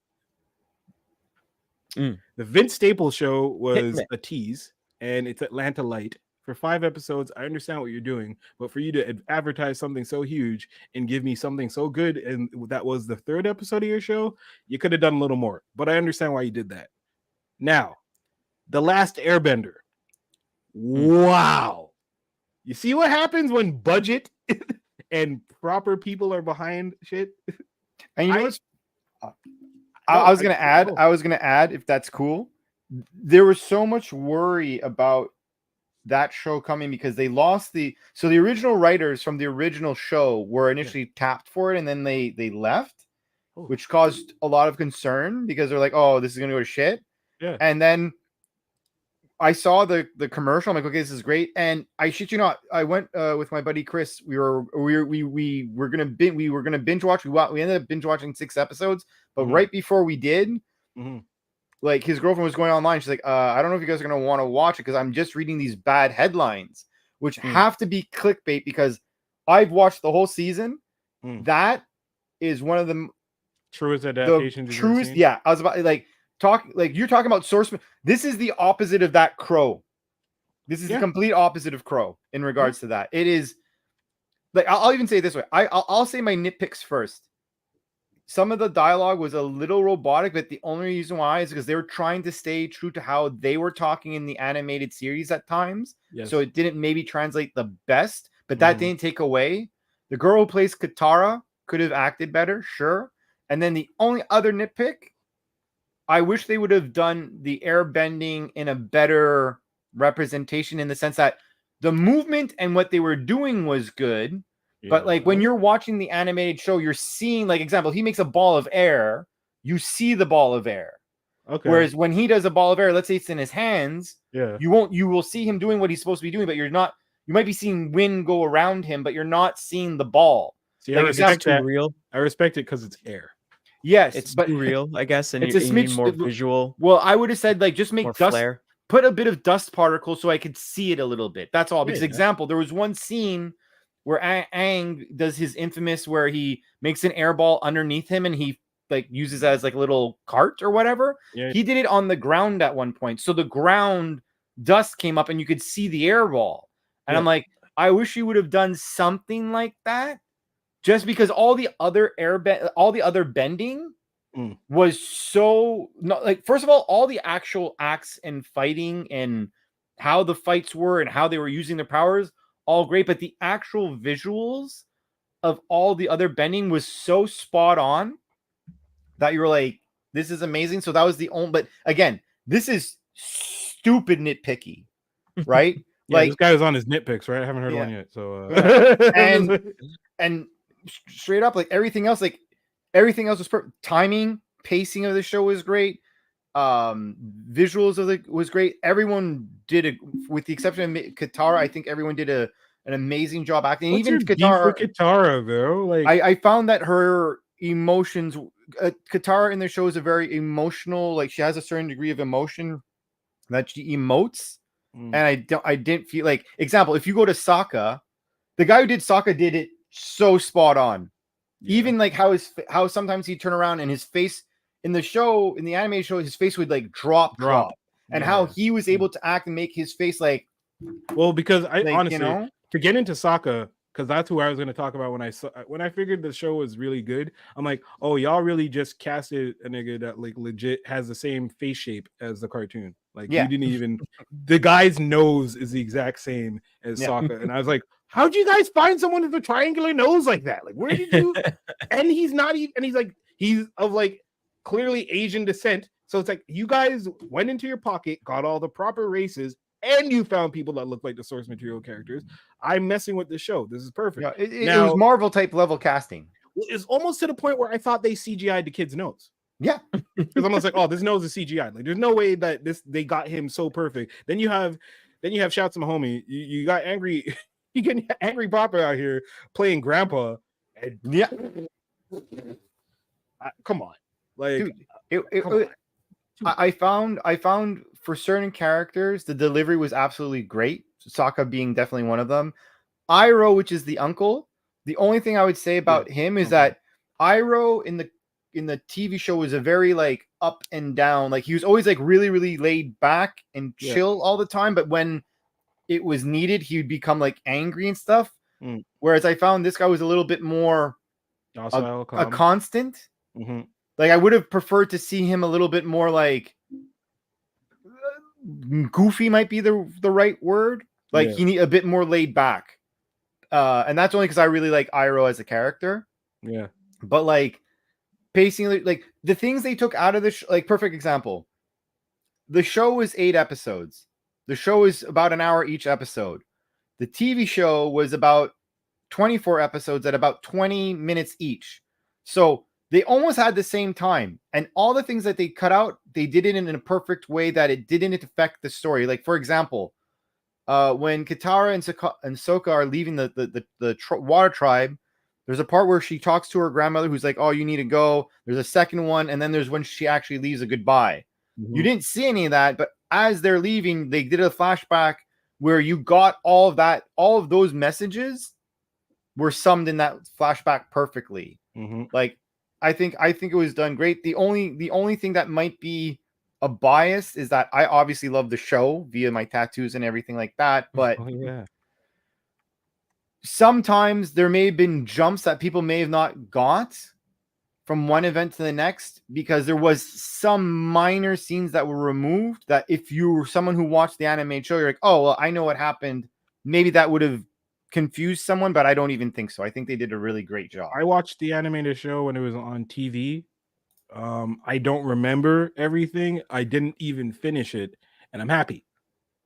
the Vince Staples show was a tease, and it's Atlanta Light for 5 episodes. I understand what you're doing, but for you to advertise something so huge and give me something so good, and that was the 3rd episode of your show, you could have done a little more. But I understand why you did that. Now, The Last Airbender. Wow. You see what happens when budget and proper people are behind shit? And you know what? I was gonna add, if that's cool. There was so much worry about that show coming because they lost the original writers from the original show were initially tapped for it, and then they left, which caused a lot of concern because they're like, oh, this is gonna go to shit. Yeah. And then I saw the commercial. I'm like, okay, this is great. And I shit you not, I went with my buddy Chris. We were gonna binge watch. We ended up binge watching 6 episodes. But right before we did, like his girlfriend was going online. She's like, I don't know if you guys are gonna want to watch it because I'm just reading these bad headlines, which have to be clickbait because I've watched the whole season. That is one of the truest adaptations. Truest, yeah. I was about you're talking about source. This is the opposite of that Crow. This is the complete opposite of Crow in regards to that. It is like I'll even say it this way. I'll say my nitpicks first. Some of the dialogue was a little robotic, but the only reason why is because they were trying to stay true to how they were talking in the animated series at times. Yes. So it didn't maybe translate the best. but that didn't take away. The girl who plays Katara could have acted better, sure. And then the only other nitpick, I wish they would have done the airbending in a better representation, in the sense that the movement and what they were doing was good. But like when you're watching the animated show, you're seeing, like, example, he makes a ball of air, you see the ball of air. Okay. Whereas when he does a ball of air, let's say it's in his hands, yeah, you will see him doing what he's supposed to be doing, but you're not. You might be seeing wind go around him, but you're not seeing the ball. See, Like, I it's respect too that. real. I respect it because it's air. Yes, It's but too real, I guess, and it's you a need smidge more visual, Well, I would have said, like, just make more dust, flair. put a bit of dust particles so I could see it a little bit. That's all. Because, Yeah. example, there was one scene where Aang does his infamous, where he makes an air ball underneath him and he like uses as like a little cart or whatever. Yeah. He did it on the ground at one point, so the ground dust came up and you could see the air ball. And Yeah. I'm like, I wish you would have done something like that, just because all the other bending was so not like, first of all the actual acts and fighting and how the fights were and how they were using their powers, all great, but the actual visuals of all the other bending was so spot on that you were like, this is amazing. So that was the only, but again, this is stupid nitpicky, right? Yeah, Like, this guy was on his nitpicks, right? I haven't heard Yeah. one yet. So and straight up, like everything else was timing, pacing of the show was great. Visuals of was great. Everyone did with the exception of Katara, I think everyone did an amazing job acting. what's Even your Katara, beef with Katara, bro? Like, I found that her emotions, Katara in the show is a very emotional, like she has a certain degree of emotion that she emotes. And I didn't feel like, example, if you go to Sokka, the guy who did Sokka did it so spot on. Yeah. Even like how sometimes he'd turn around and his face in the show, in the anime show, his face would like drop. And how he was able to act and make his face like, well, because I like, honestly, you know, to get into Sokka, because that's who I was going to talk about when I figured the show was really good. I'm like, oh, y'all really just casted a nigga that like legit has the same face shape as the cartoon. Like, Yeah. you didn't even, the guy's nose is the exact same as Sokka. And I was like, how'd you guys find someone with a triangular nose like that? Like, where did you? And he's not even, and he's like, he's of like clearly Asian descent. So it's like, you guys went into your pocket, got all the proper races, and you found people that look like the source material characters. I'm messing with the show. This is perfect. Yeah, it was Marvel type level casting. It's almost to the point where I thought they CGI'd the kid's nose. Yeah. It's almost like, oh, this nose is CGI. Like, there's no way that they got him so perfect. Then you have shouts to my homie. You got angry, you get angry Papa out here playing grandpa. And yeah. Come on. Like, dude, I found for certain characters the delivery was absolutely great. Sokka being definitely one of them. Iroh, which is the uncle, the only thing I would say about him is that Iroh in the TV show was a very like up and down. Like he was always like really, really laid back and chill all the time. But when it was needed, he would become like angry and stuff. Whereas I found this guy was a little bit more docile, a constant. Mm-hmm. Like I would have preferred to see him a little bit more like goofy might be the right word. Like he need a bit more laid back. And that's only because I really like Iroh as a character. Yeah. But like pacing, like the things they took out of the like perfect example. The show was 8 episodes. The show is about an hour each episode. The TV show was about 24 episodes at about 20 minutes each. So they almost had the same time. And all the things that they cut out, they did it in a perfect way that it didn't affect the story. Like, for example, when Katara and Sokka are leaving the water tribe, there's a part where she talks to her grandmother who's like, oh, you need to go. There's a second one. And then there's when she actually leaves a goodbye. Mm-hmm. You didn't see any of that. But as they're leaving, they did a flashback where you got all of that. All of those messages were summed in that flashback perfectly. Mm-hmm. Like, I think it was done great. The only thing that might be a bias is that I obviously love the show via my tattoos and everything like that. But sometimes there may have been jumps that people may have not got from one event to the next because there was some minor scenes that were removed that if you were someone who watched the animated show, you're like, oh, well, I know what happened. Maybe that would have confuse someone, but I don't even think so. I think they did a really great job. I watched the animated show when it was on TV. I don't remember everything. I didn't even finish it, and I'm happy.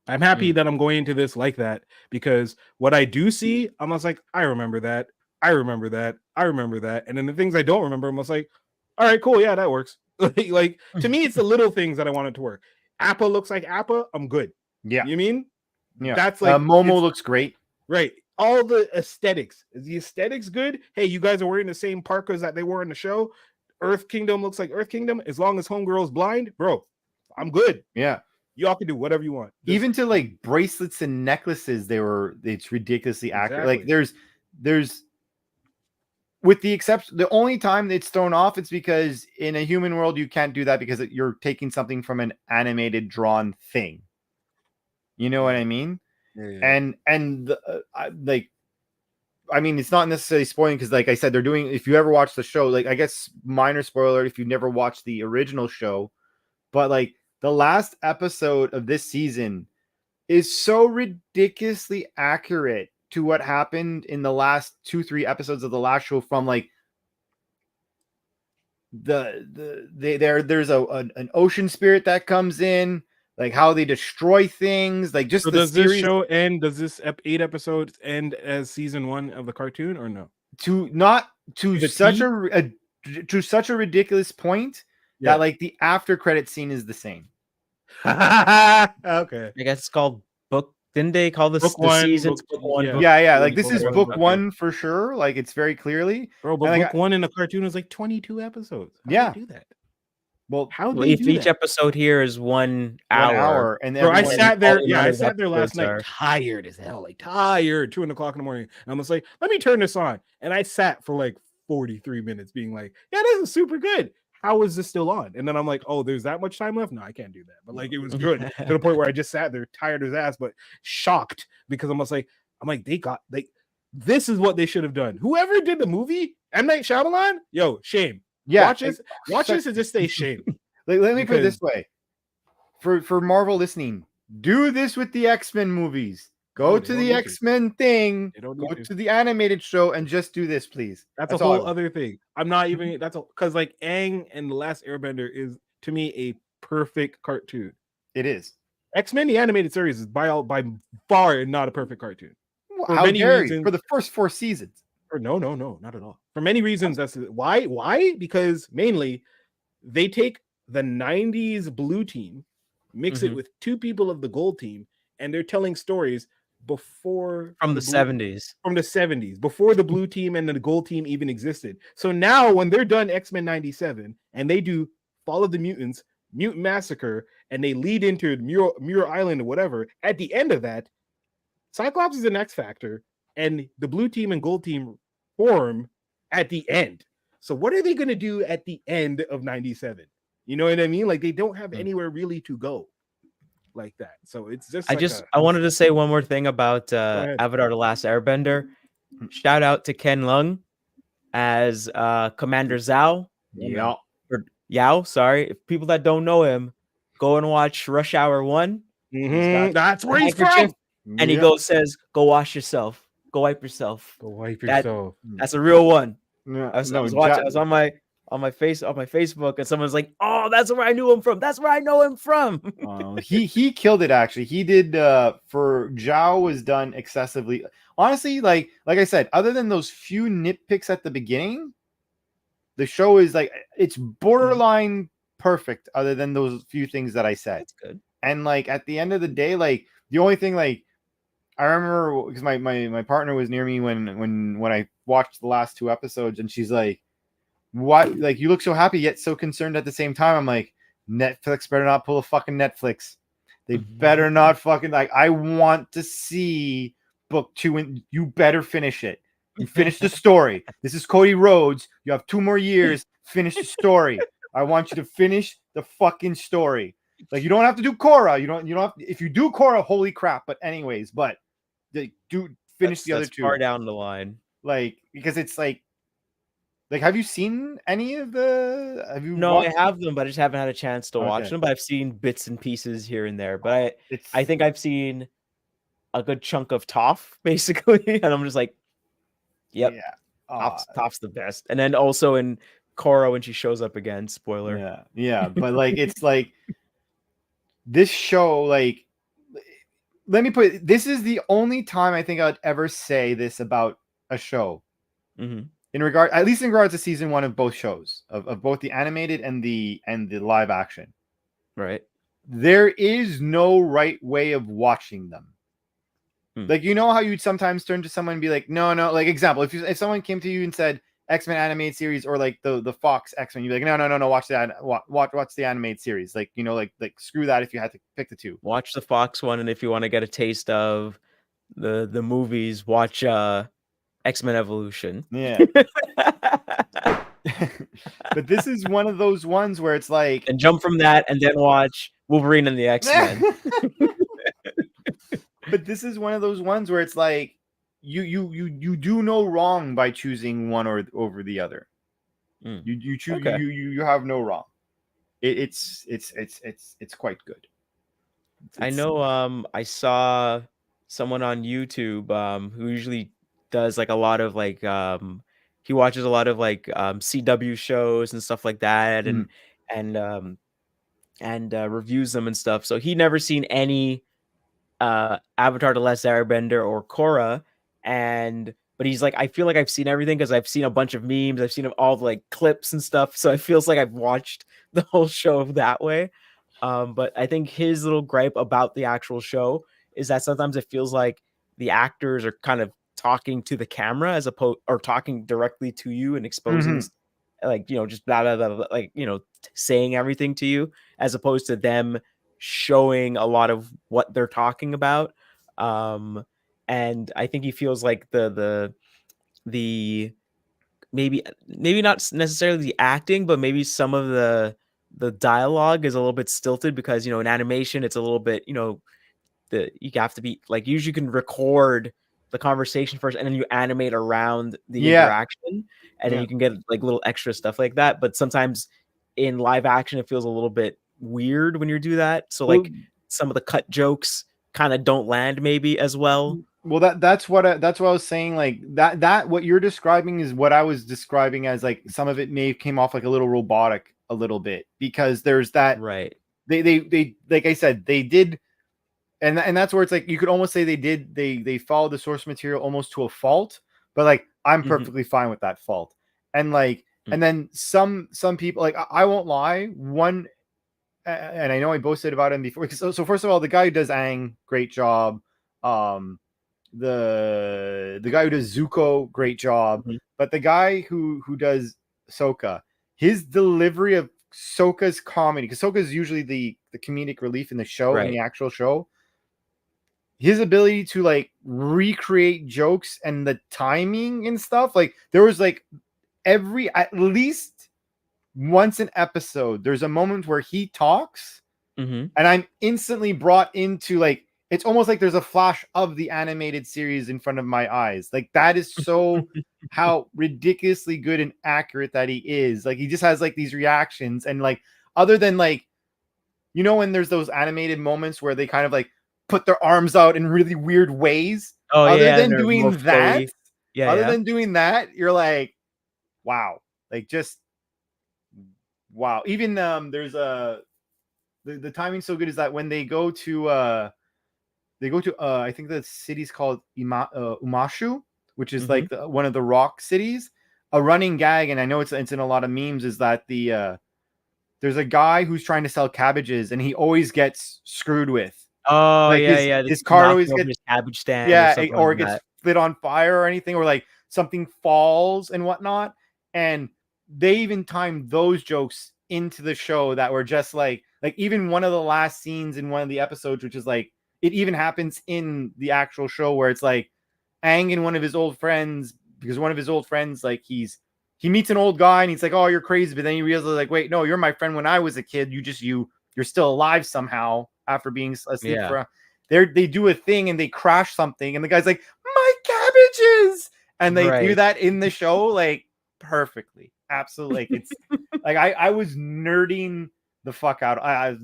I'm happy that I'm going into this like that, because what I do see, I'm just like, I remember that. I remember that. I remember that. And then the things I don't remember, I'm just like, all right, cool. Yeah, that works. like to me, it's the little things that I want it to work. Appa looks like Appa. I'm good. Yeah. You mean? Yeah. That's like Momo looks great. Right. All the aesthetics. Is the aesthetics good? Hey, you guys are wearing the same parkas that they were in the show. Earth Kingdom looks like Earth Kingdom. As long as Homegirl's blind, bro, I'm good. Yeah. Y'all can do whatever you want. Even to like bracelets and necklaces, it's ridiculously accurate. Like there's with the exception, the only time it's thrown off, it's because in a human world you can't do that because you're taking something from an animated drawn thing. You know what I mean? Yeah. And like, I mean, it's not necessarily spoiling because, like I said, they're doing. If you ever watch the show, like I guess minor spoiler if you never watched the original show, but like the last episode of this season is so ridiculously accurate to what happened in the last 2-3 episodes of the last show. From like there's an ocean spirit that comes in, like how they destroy things, like just so the does series. this show end? Does this 8 episodes end as season 1 of the cartoon or no? To such a ridiculous point that like the after credit scene is the same. Okay. I guess it's called book. Didn't they call this the season? Yeah. Like this is book 1 for sure. Like it's very clearly. Bro, but book 1 in the cartoon is like 22 episodes. How do they do that? Well, each episode here is 1 hour. And bro, I sat there. Yeah, I sat there last night, tired as hell, like tired, 2:00 in the morning. And I was like, let me turn this on. And I sat for like 43 minutes being like, yeah, this is super good. How is this still on? And then I'm like, oh, there's that much time left? No, I can't do that. But like, it was good to the point where I just sat there tired as ass, but shocked because I'm like, this is what they should have done. Whoever did the movie, M. Night Shyamalan, yo, shame. Yeah, watch this and just stay shame. Let me put it this way. For Marvel listening, do this with the X-Men movies. Go to the X-Men thing, go to the animated show, and just do this, please. That's a whole other thing. I'm not even because like Aang and the Last Airbender is to me a perfect cartoon. It is. X-Men the animated series is by far not a perfect cartoon. For many reasons, for the first 4 seasons. Or no, not at all. For many reasons, that's why. Why? Because mainly they take the 90s blue team, mix it with 2 people of the gold team, and they're telling stories before from the 70s. From the 70s, before the blue team and the gold team even existed. So now when they're done X-Men 97 and they do Fall of the Mutants, Mutant Massacre, and they lead into Muir Island or whatever, at the end of that, Cyclops is an X Factor, and the blue team and gold team form at the end. So what are they going to do at the end of 97? You know what I mean? Like they don't have anywhere really to go like that. So it's just I wanted to say one more thing about Avatar: The Last Airbender. Shout out to Ken Leung as Commander Zhao. Yeah. Or Yao, sorry. If people that don't know him, go and watch Rush Hour 1. That's where he's from. And he says, go wash yourself. Go wipe yourself. Go wipe yourself. That's a real one. Yeah. I was on my Facebook, and someone's like, "Oh, that's where I knew him from. That's where I know him from." He killed it. Actually, he did. For Zhao was done excessively. Honestly, like I said, other than those few nitpicks at the beginning, the show is like it's borderline perfect. Other than those few things that I said, that's good. And like at the end of the day, like the only thing like I remember because my partner was near me when I watched the last 2 episodes, and she's like, "What? Like you look so happy yet so concerned at the same time." I'm like, Netflix better not pull a fucking Netflix. They better not fucking like. I want to see book 2, and you better finish it. You finish the story. This is Cody Rhodes. You have 2 more years. Finish the story. I want you to finish the fucking story. Like you don't have to do Korra. You don't have to, if you do Korra, holy crap. But anyways, but do finish the other 2 far down the line. Like because it's like have you seen any of the? Have you? No, I have them, but I just haven't had a chance to watch them. But I've seen bits and pieces here and there. But I think I've seen a good chunk of Toph, basically. And I'm just like, yep, Yeah. Toph's the best. And then also in Korra when she shows up again, spoiler. Yeah. Yeah. But like, it's like this show, like, let me put it, this is the only time I think I'd ever say this about a show. Mm-hmm. In regard, at least in regards to season 1 of both shows, of both the animated and the live action. Right. There is no right way of watching them. Like, you know how you'd sometimes turn to someone and be like, no, like, example, if someone came to you and said X-Men animated series or like the Fox X-Men, you'd be like, no, watch the animated series. Like, you know, like screw that if you had to pick the two. Watch the Fox one, and if you want to get a taste of the movies, watch X-Men Evolution. Yeah. But this is one of those ones where it's like, and jump from that and then watch Wolverine and the X-Men. But this is one of those ones where it's like you do no wrong by choosing one or over the other. You choose. Okay. You have no wrong. It's quite good. I know. I saw someone on YouTube who usually does like a lot of like he watches a lot of like CW shows and stuff like that, and reviews them and stuff. So he never seen any Avatar: The Last Airbender or Korra, but he's like, I feel like I've seen everything because I've seen a bunch of memes, I've seen all the like clips and stuff, so it feels like I've watched the whole show that way. But I think his little gripe about the actual show is that sometimes it feels like the actors are kind of talking to the camera as opposed or talking directly to you and exposing like, you know, just blah, blah, blah, like, you know, saying everything to you as opposed to them showing a lot of what they're talking about. And I think he feels like the maybe not necessarily the acting, but maybe some of the dialogue is a little bit stilted because, you know, in animation it's a little bit, you know, you have to be like, usually you can record the conversation first and then you animate around the interaction, and then you can get like little extra stuff like that. But sometimes in live action it feels a little bit weird when you do that, so like some of the cut jokes kind of don't land maybe as well. Well, that's what I was saying. Like that what you're describing is what I was describing as like some of it may have came off like a little robotic a little bit, because there's that right. They like I said, they did, and that's where it's like you could almost say they followed the source material almost to a fault, but like I'm perfectly fine with that fault. And like and then some people, like I won't lie, one, and I know I boasted about him before. So first of all, the guy who does Aang, great job. The guy who does Zuko, great job. But the guy who does Sokka, his delivery of Sokka's comedy, because Sokka is usually the comedic relief in the show, in the actual show. His ability to like recreate jokes and the timing and stuff, like there was like at least once an episode, there's a moment where he talks, and I'm instantly brought into like, it's almost like there's a flash of the animated series in front of my eyes. Like that is so how ridiculously good and accurate that he is. Like he just has like these reactions, and like other than like, you know, when there's those animated moments where they kind of like put their arms out in really weird ways. Other than doing that, than doing that, you're like, wow, like just wow. Even there's the timing's so good is that when they go to I think the city's called Umashu, which is like one of the rock cities. A running gag, and I know it's in a lot of memes, is that there's a guy who's trying to sell cabbages and he always gets screwed with. Oh, like his cart always gets his cabbage stand, or it gets lit on fire or anything, or like something falls and whatnot. And they even timed those jokes into the show that were just like even one of the last scenes in one of the episodes, which is like, it even happens in the actual show where it's like Aang and one of his old friends, because one of his old friends, like he meets an old guy and he's like, oh, you're crazy. But then he realizes like, wait, no, you're my friend when I was a kid. You're still alive somehow after being asleep for they do a thing and they crash something. And the guy's like, my cabbages. And they do that in the show, like perfectly. Absolutely. Like it's like, I was nerding the fuck out. I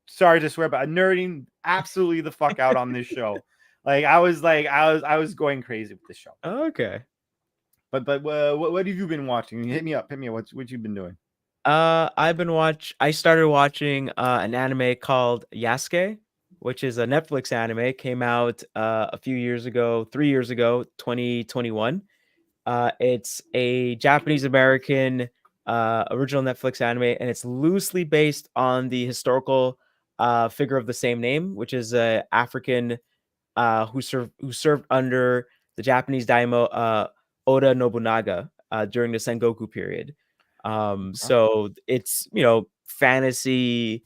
sorry to swear, but nerding absolutely the fuck out on this show. Like I was going crazy with the show. Okay. But what have you been watching? Hit me up. What you've been doing? I started watching an anime called Yasuke, which is a Netflix anime. Came out a few years ago, 3 years ago, 2021. It's a Japanese American original Netflix anime, and it's loosely based on the historical figure of the same name, which is a African who served under the Japanese daimyo Oda Nobunaga during the Sengoku period. So it's fantasy,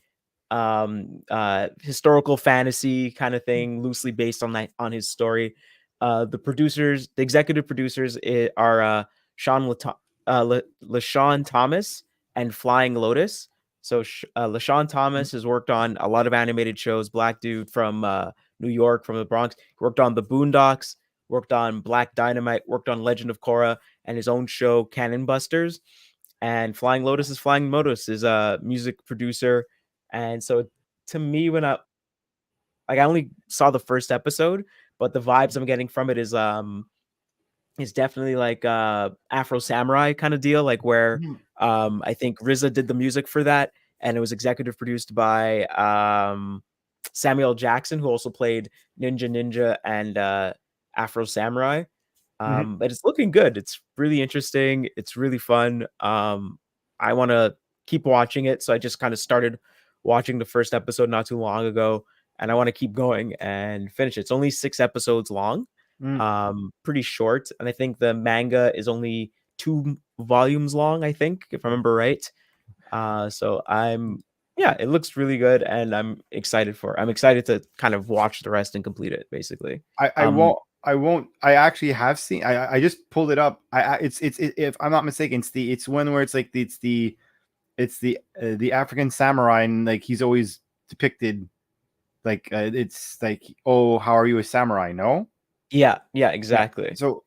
historical fantasy kind of thing, loosely based on his story. The executive producers are LaShawn Thomas and Flying Lotus. So LaShawn Thomas has worked on a lot of animated shows. Black dude from New York, from the Bronx. He worked on The Boondocks, worked on Black Dynamite, worked on Legend of Korra, and his own show Cannon Busters. And Flying Lotus is a music producer. And so to me, when I only saw the first episode, but the vibes I'm getting from it is definitely like Afro Samurai kind of deal, like where I think RZA did the music for that, and it was executive produced by Samuel Jackson, who also played Ninja and Afro Samurai. But it's looking good. It's really interesting. It's really fun. I want to keep watching it, so I just kind of started watching the first episode not too long ago, and I want to keep going and finish it. It's only 6 episodes long, pretty short, and I think the manga is only 2 volumes long, I think, if I remember right. So it looks really good, and I'm excited to kind of watch the rest and complete it, basically. I won't. I actually have seen. I just pulled it up. It's if I'm not mistaken, it's one where it's like the African samurai, and like he's always depicted like it's like, oh, how are you a samurai? No. Yeah, exactly. Yeah. So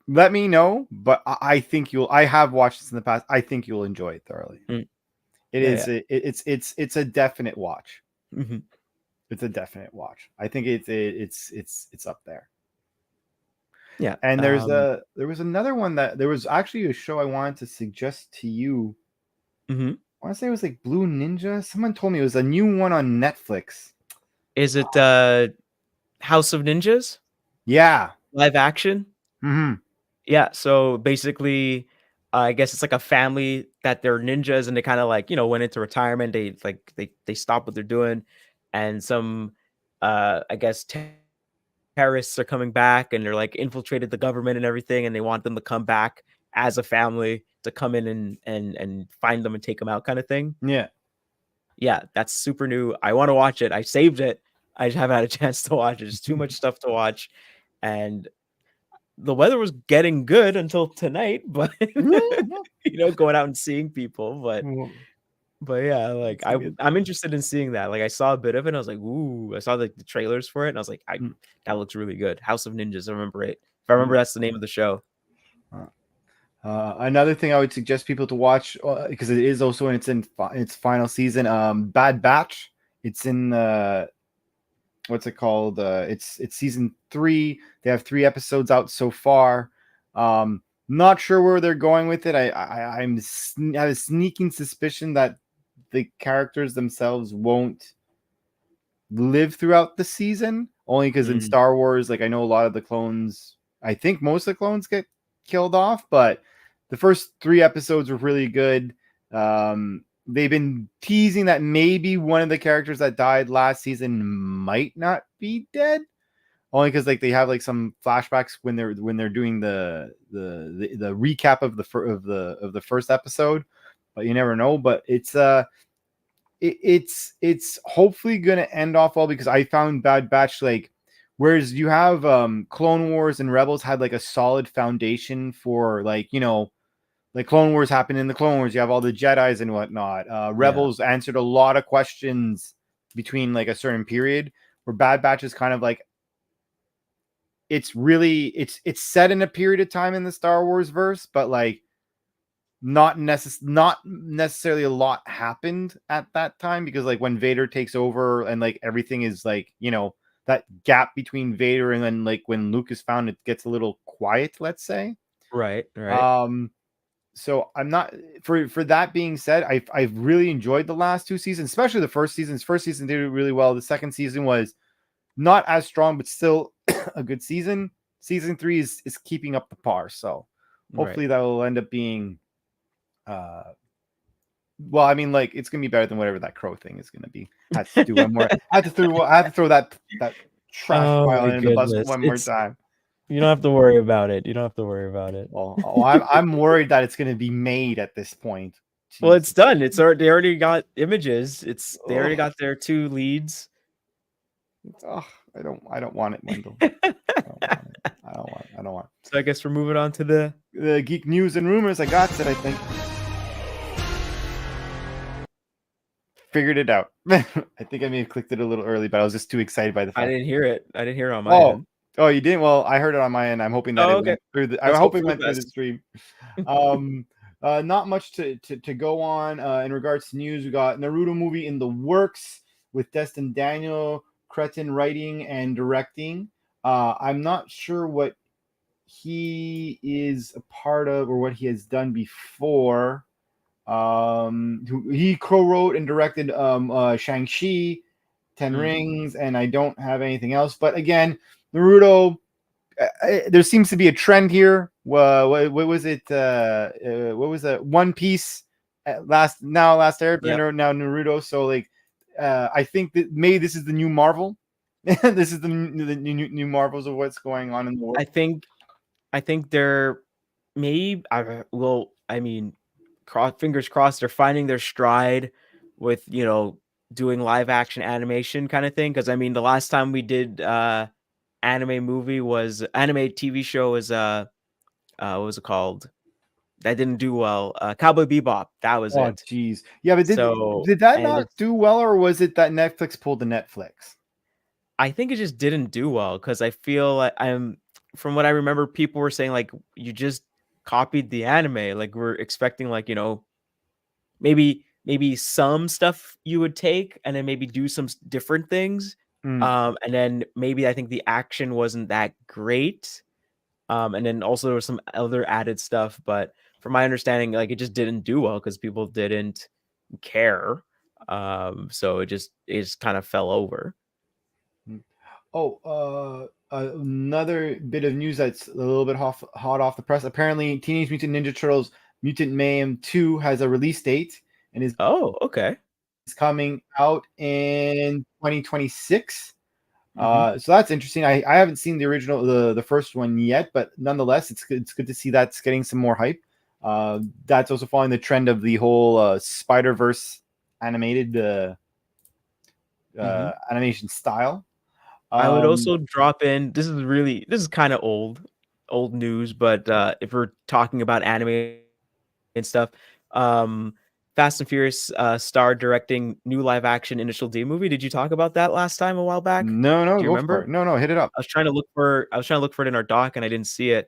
let me know, but I think I have watched this in the past. I think you'll enjoy it thoroughly. It's a definite watch. Mm-hmm. It's a definite watch. I think it's up there. Yeah. And there was another one there was actually a show I wanted to suggest to you. Mm-hmm. I want to say it was like Blue Ninja. Someone told me it was a new one on Netflix. Is it House of Ninjas? Yeah. Live action? Mm-hmm. Yeah. So basically, I guess it's like a family that they're ninjas, and they kind of like, went into retirement. They stop what they're doing, and some I guess terrorists are coming back, and they're like infiltrated the government and everything, and they want them to come back as a family to come in and find them and take them out, kind of thing. Yeah, that's super new. I want to watch it. I saved it. I just haven't had a chance to watch it. There's too much stuff to watch, and the weather was getting good until tonight, but going out and seeing people, but yeah, like I'm interested in seeing that. Like I saw a bit of it, and I was like, ooh, I saw the trailers for it, and I was like, that looks really good. House of Ninjas, I remember it. If I remember, that's the name of the show. Another thing I would suggest people to watch, because it is also in its final season, Bad Batch. It's in what's it called? It's season 3. They have 3 episodes out so far. Not sure where they're going with it. I have a sneaking suspicion that the characters themselves won't live throughout the season, only because in Star Wars, like I know a lot of the clones, I think most of the clones get killed off, but the first 3 episodes were really good. They've been teasing that maybe one of the characters that died last season might not be dead, only because like they have like some flashbacks when they're doing the recap of the first episode, but you never know. But it's hopefully gonna end off well, because I found Bad Batch, like, whereas you have Clone Wars and Rebels had like a solid foundation for like Clone Wars happened in the Clone Wars. You have all the Jedis and whatnot. Rebels answered a lot of questions between like a certain period, where Bad Batch is kind of like, it's set in a period of time in the Star Wars verse, but like not necessarily a lot happened at that time, because like when Vader takes over and like everything is like, that gap between Vader and then like when Luke is found, it gets a little quiet, let's say. Right. So I'm not for that being said, I've really enjoyed the last 2 seasons, especially the first season. First season did it really well. The second season was not as strong, but still a good season. Season 3 is keeping up the par. So hopefully that will end up being well, I mean, like it's gonna be better than whatever that crow thing is gonna be. I have to do one more. I have to throw that trash pile in the bus one more time. You don't have to worry about it. You don't have to worry about it. Well, I'm worried that it's gonna be made at this point. Jesus. Well, it's done. They already got images. They already got their 2 leads. Oh, I don't want it, Wendell. I don't want it. So I guess we're moving on to the Geek News and Rumors. I got it, I think. Figured it out. I think I may have clicked it a little early, but I was just too excited by the fact. I didn't hear it. I didn't hear it on my end. Oh, you didn't? Well, I heard it on my end. I'm hoping that it went through the. I hope it went through the stream. Not much to go on in regards to news. We got Naruto movie in the works with Destin Daniel Cretton writing and directing. I'm not sure what he is a part of or what he has done before. He co-wrote and directed Shang-Chi, Ten Rings, and I don't have anything else. But again, Naruto, there seems to be a trend here. What was it? What was that? One Piece, Last Airbender, now Naruto. So like, I think that maybe this is the new Marvel. This is the new Marvels of what's going on in the world. I think they're maybe. I mean, fingers crossed, they're finding their stride with doing live action animation kind of thing. Because I mean, the last time we did anime TV show was what was it called? That didn't do well. Cowboy Bebop. That was it. Oh, jeez. Yeah, but did that not do well, or was it that Netflix pulled the Netflix? I think it just didn't do well because I feel like from what I remember, people were saying like you just copied the anime. Like we're expecting like maybe some stuff you would take and then maybe do some different things. And then maybe I think the action wasn't that great. And then also there was some other added stuff, but from my understanding, like it just didn't do well because people didn't care. So it just kind of fell over. Another bit of news that's a little bit hot off the press. Apparently, Teenage Mutant Ninja Turtles Mutant Mayhem 2 has a release date and is It's coming out in 2026. So that's interesting. I haven't seen the original, the first one yet, but nonetheless, it's good to see that's getting some more hype. That's also following the trend of the whole Spider-Verse animated animation style. I would also drop in. This is kind of old news, but if we're talking about anime and stuff, Fast and Furious star directing new live action Initial D movie. Did you talk about that last time a while back? No, do you remember? No, hit it up. I was trying to look for it in our doc and I didn't see it.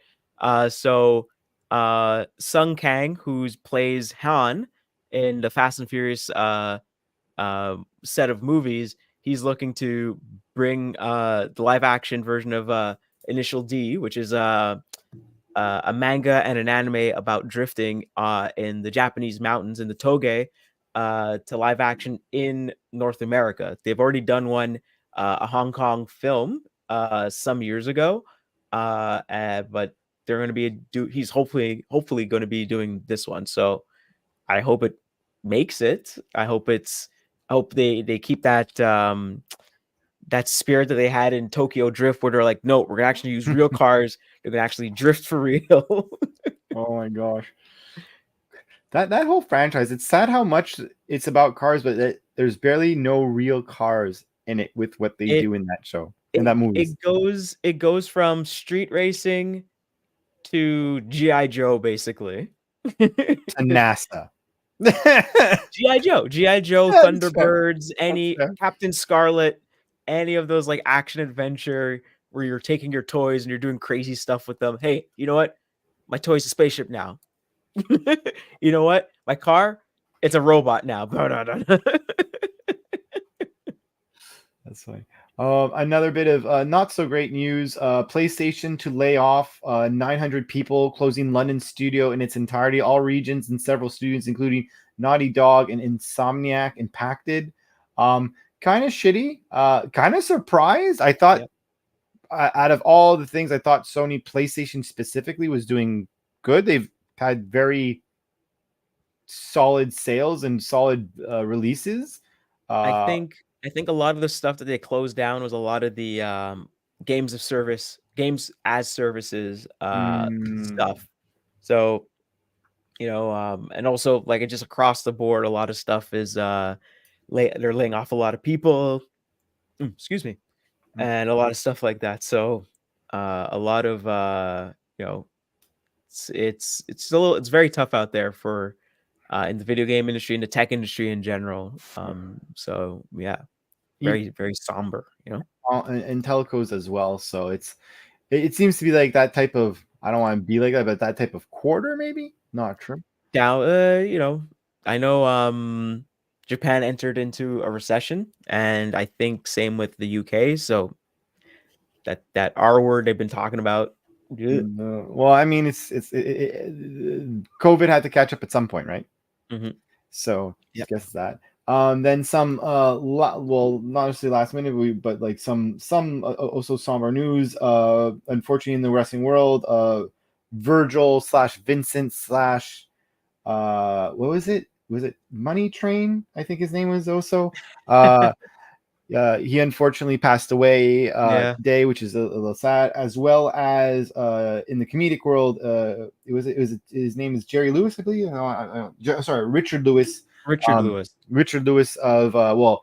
So Sung Kang, who plays Han in the Fast and Furious set of movies, he's looking to bring the live action version of Initial D, which is a manga and an anime about drifting in the Japanese mountains in the Toge to live action in North America. They've already done one, a Hong Kong film some years ago, but they're going to be he's hopefully going to be doing this one. So I hope it makes it. I hope they keep that that spirit that they had in Tokyo Drift, where they're like, no, we're gonna actually use real cars. They're gonna actually drift for real. Oh my gosh, that whole franchise. It's sad how much it's about cars, but there's barely no real cars in it with what they do in that show, in that movie. It goes from street racing to G.I. Joe, basically. To NASA. G.I. Joe, Thunderbirds, Captain Scarlet, any of those like action adventure where you're taking your toys and you're doing crazy stuff with them. Hey, you know what? My toy's a spaceship now. You know what? My car, it's a robot now. That's funny. Another bit of not so great news. PlayStation to lay off 900 people, closing London studio in its entirety. All regions and several studios, including Naughty Dog and Insomniac, impacted. Kind of shitty. Kind of surprised. I thought out of all the things, I thought Sony PlayStation specifically was doing good. They've had very solid sales and solid releases. I think a lot of the stuff that they closed down was a lot of the games as services stuff. So, and also like it just across the board, a lot of stuff is they're laying off a lot of people. Excuse me. And a lot of stuff like that. So a lot of it's very tough out there for in the video game industry, in the tech industry in general. So yeah, very, very somber, and telcos as well. So it seems to be like that type of, I don't want to be like that, but that type of quarter, maybe not true. Now, I know Japan entered into a recession, and I think same with the UK. So that R word they've been talking about. Well, I mean, COVID had to catch up at some point, right? Mm-hmm. So I guess that. Then some well, not necessarily last minute, but like some also somber news. Unfortunately, in the wrestling world, Virgil / Vincent / what was it? Was it Money Train? I think his name was also. He unfortunately passed away today, which is a little sad. As well as in the comedic world, his name is Jerry Lewis, I believe. Sorry, Richard Lewis. Richard Lewis of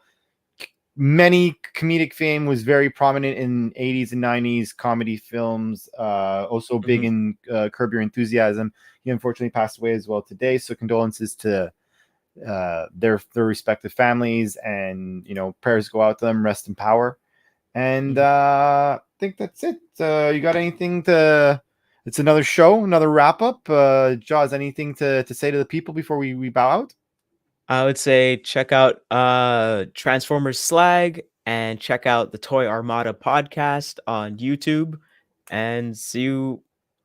many comedic fame, was very prominent in 80s and 90s comedy films. Also big in Curb Your Enthusiasm. He unfortunately passed away as well today. So condolences to their respective families, and prayers go out to them. Rest in power. And I think that's it. You got anything to? It's another show, another wrap up. Jaws, anything to say to the people before we bow out? I would say check out Transformers Slag and check out the Toy Armada podcast on YouTube, and see you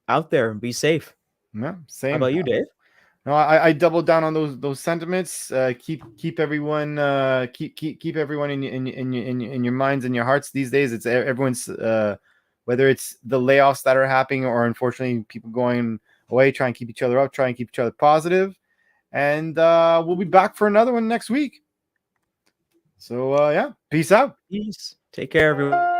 out there and be safe. Yeah, same. How about you, Dave? No, I doubled down on those sentiments. Keep everyone keep everyone in your minds and your hearts these days. It's everyone's whether it's the layoffs that are happening, or unfortunately people going away. Try and keep each other up. Try and keep each other positive. And we'll be back for another one next week. So yeah, peace out. Peace. Take care, everyone.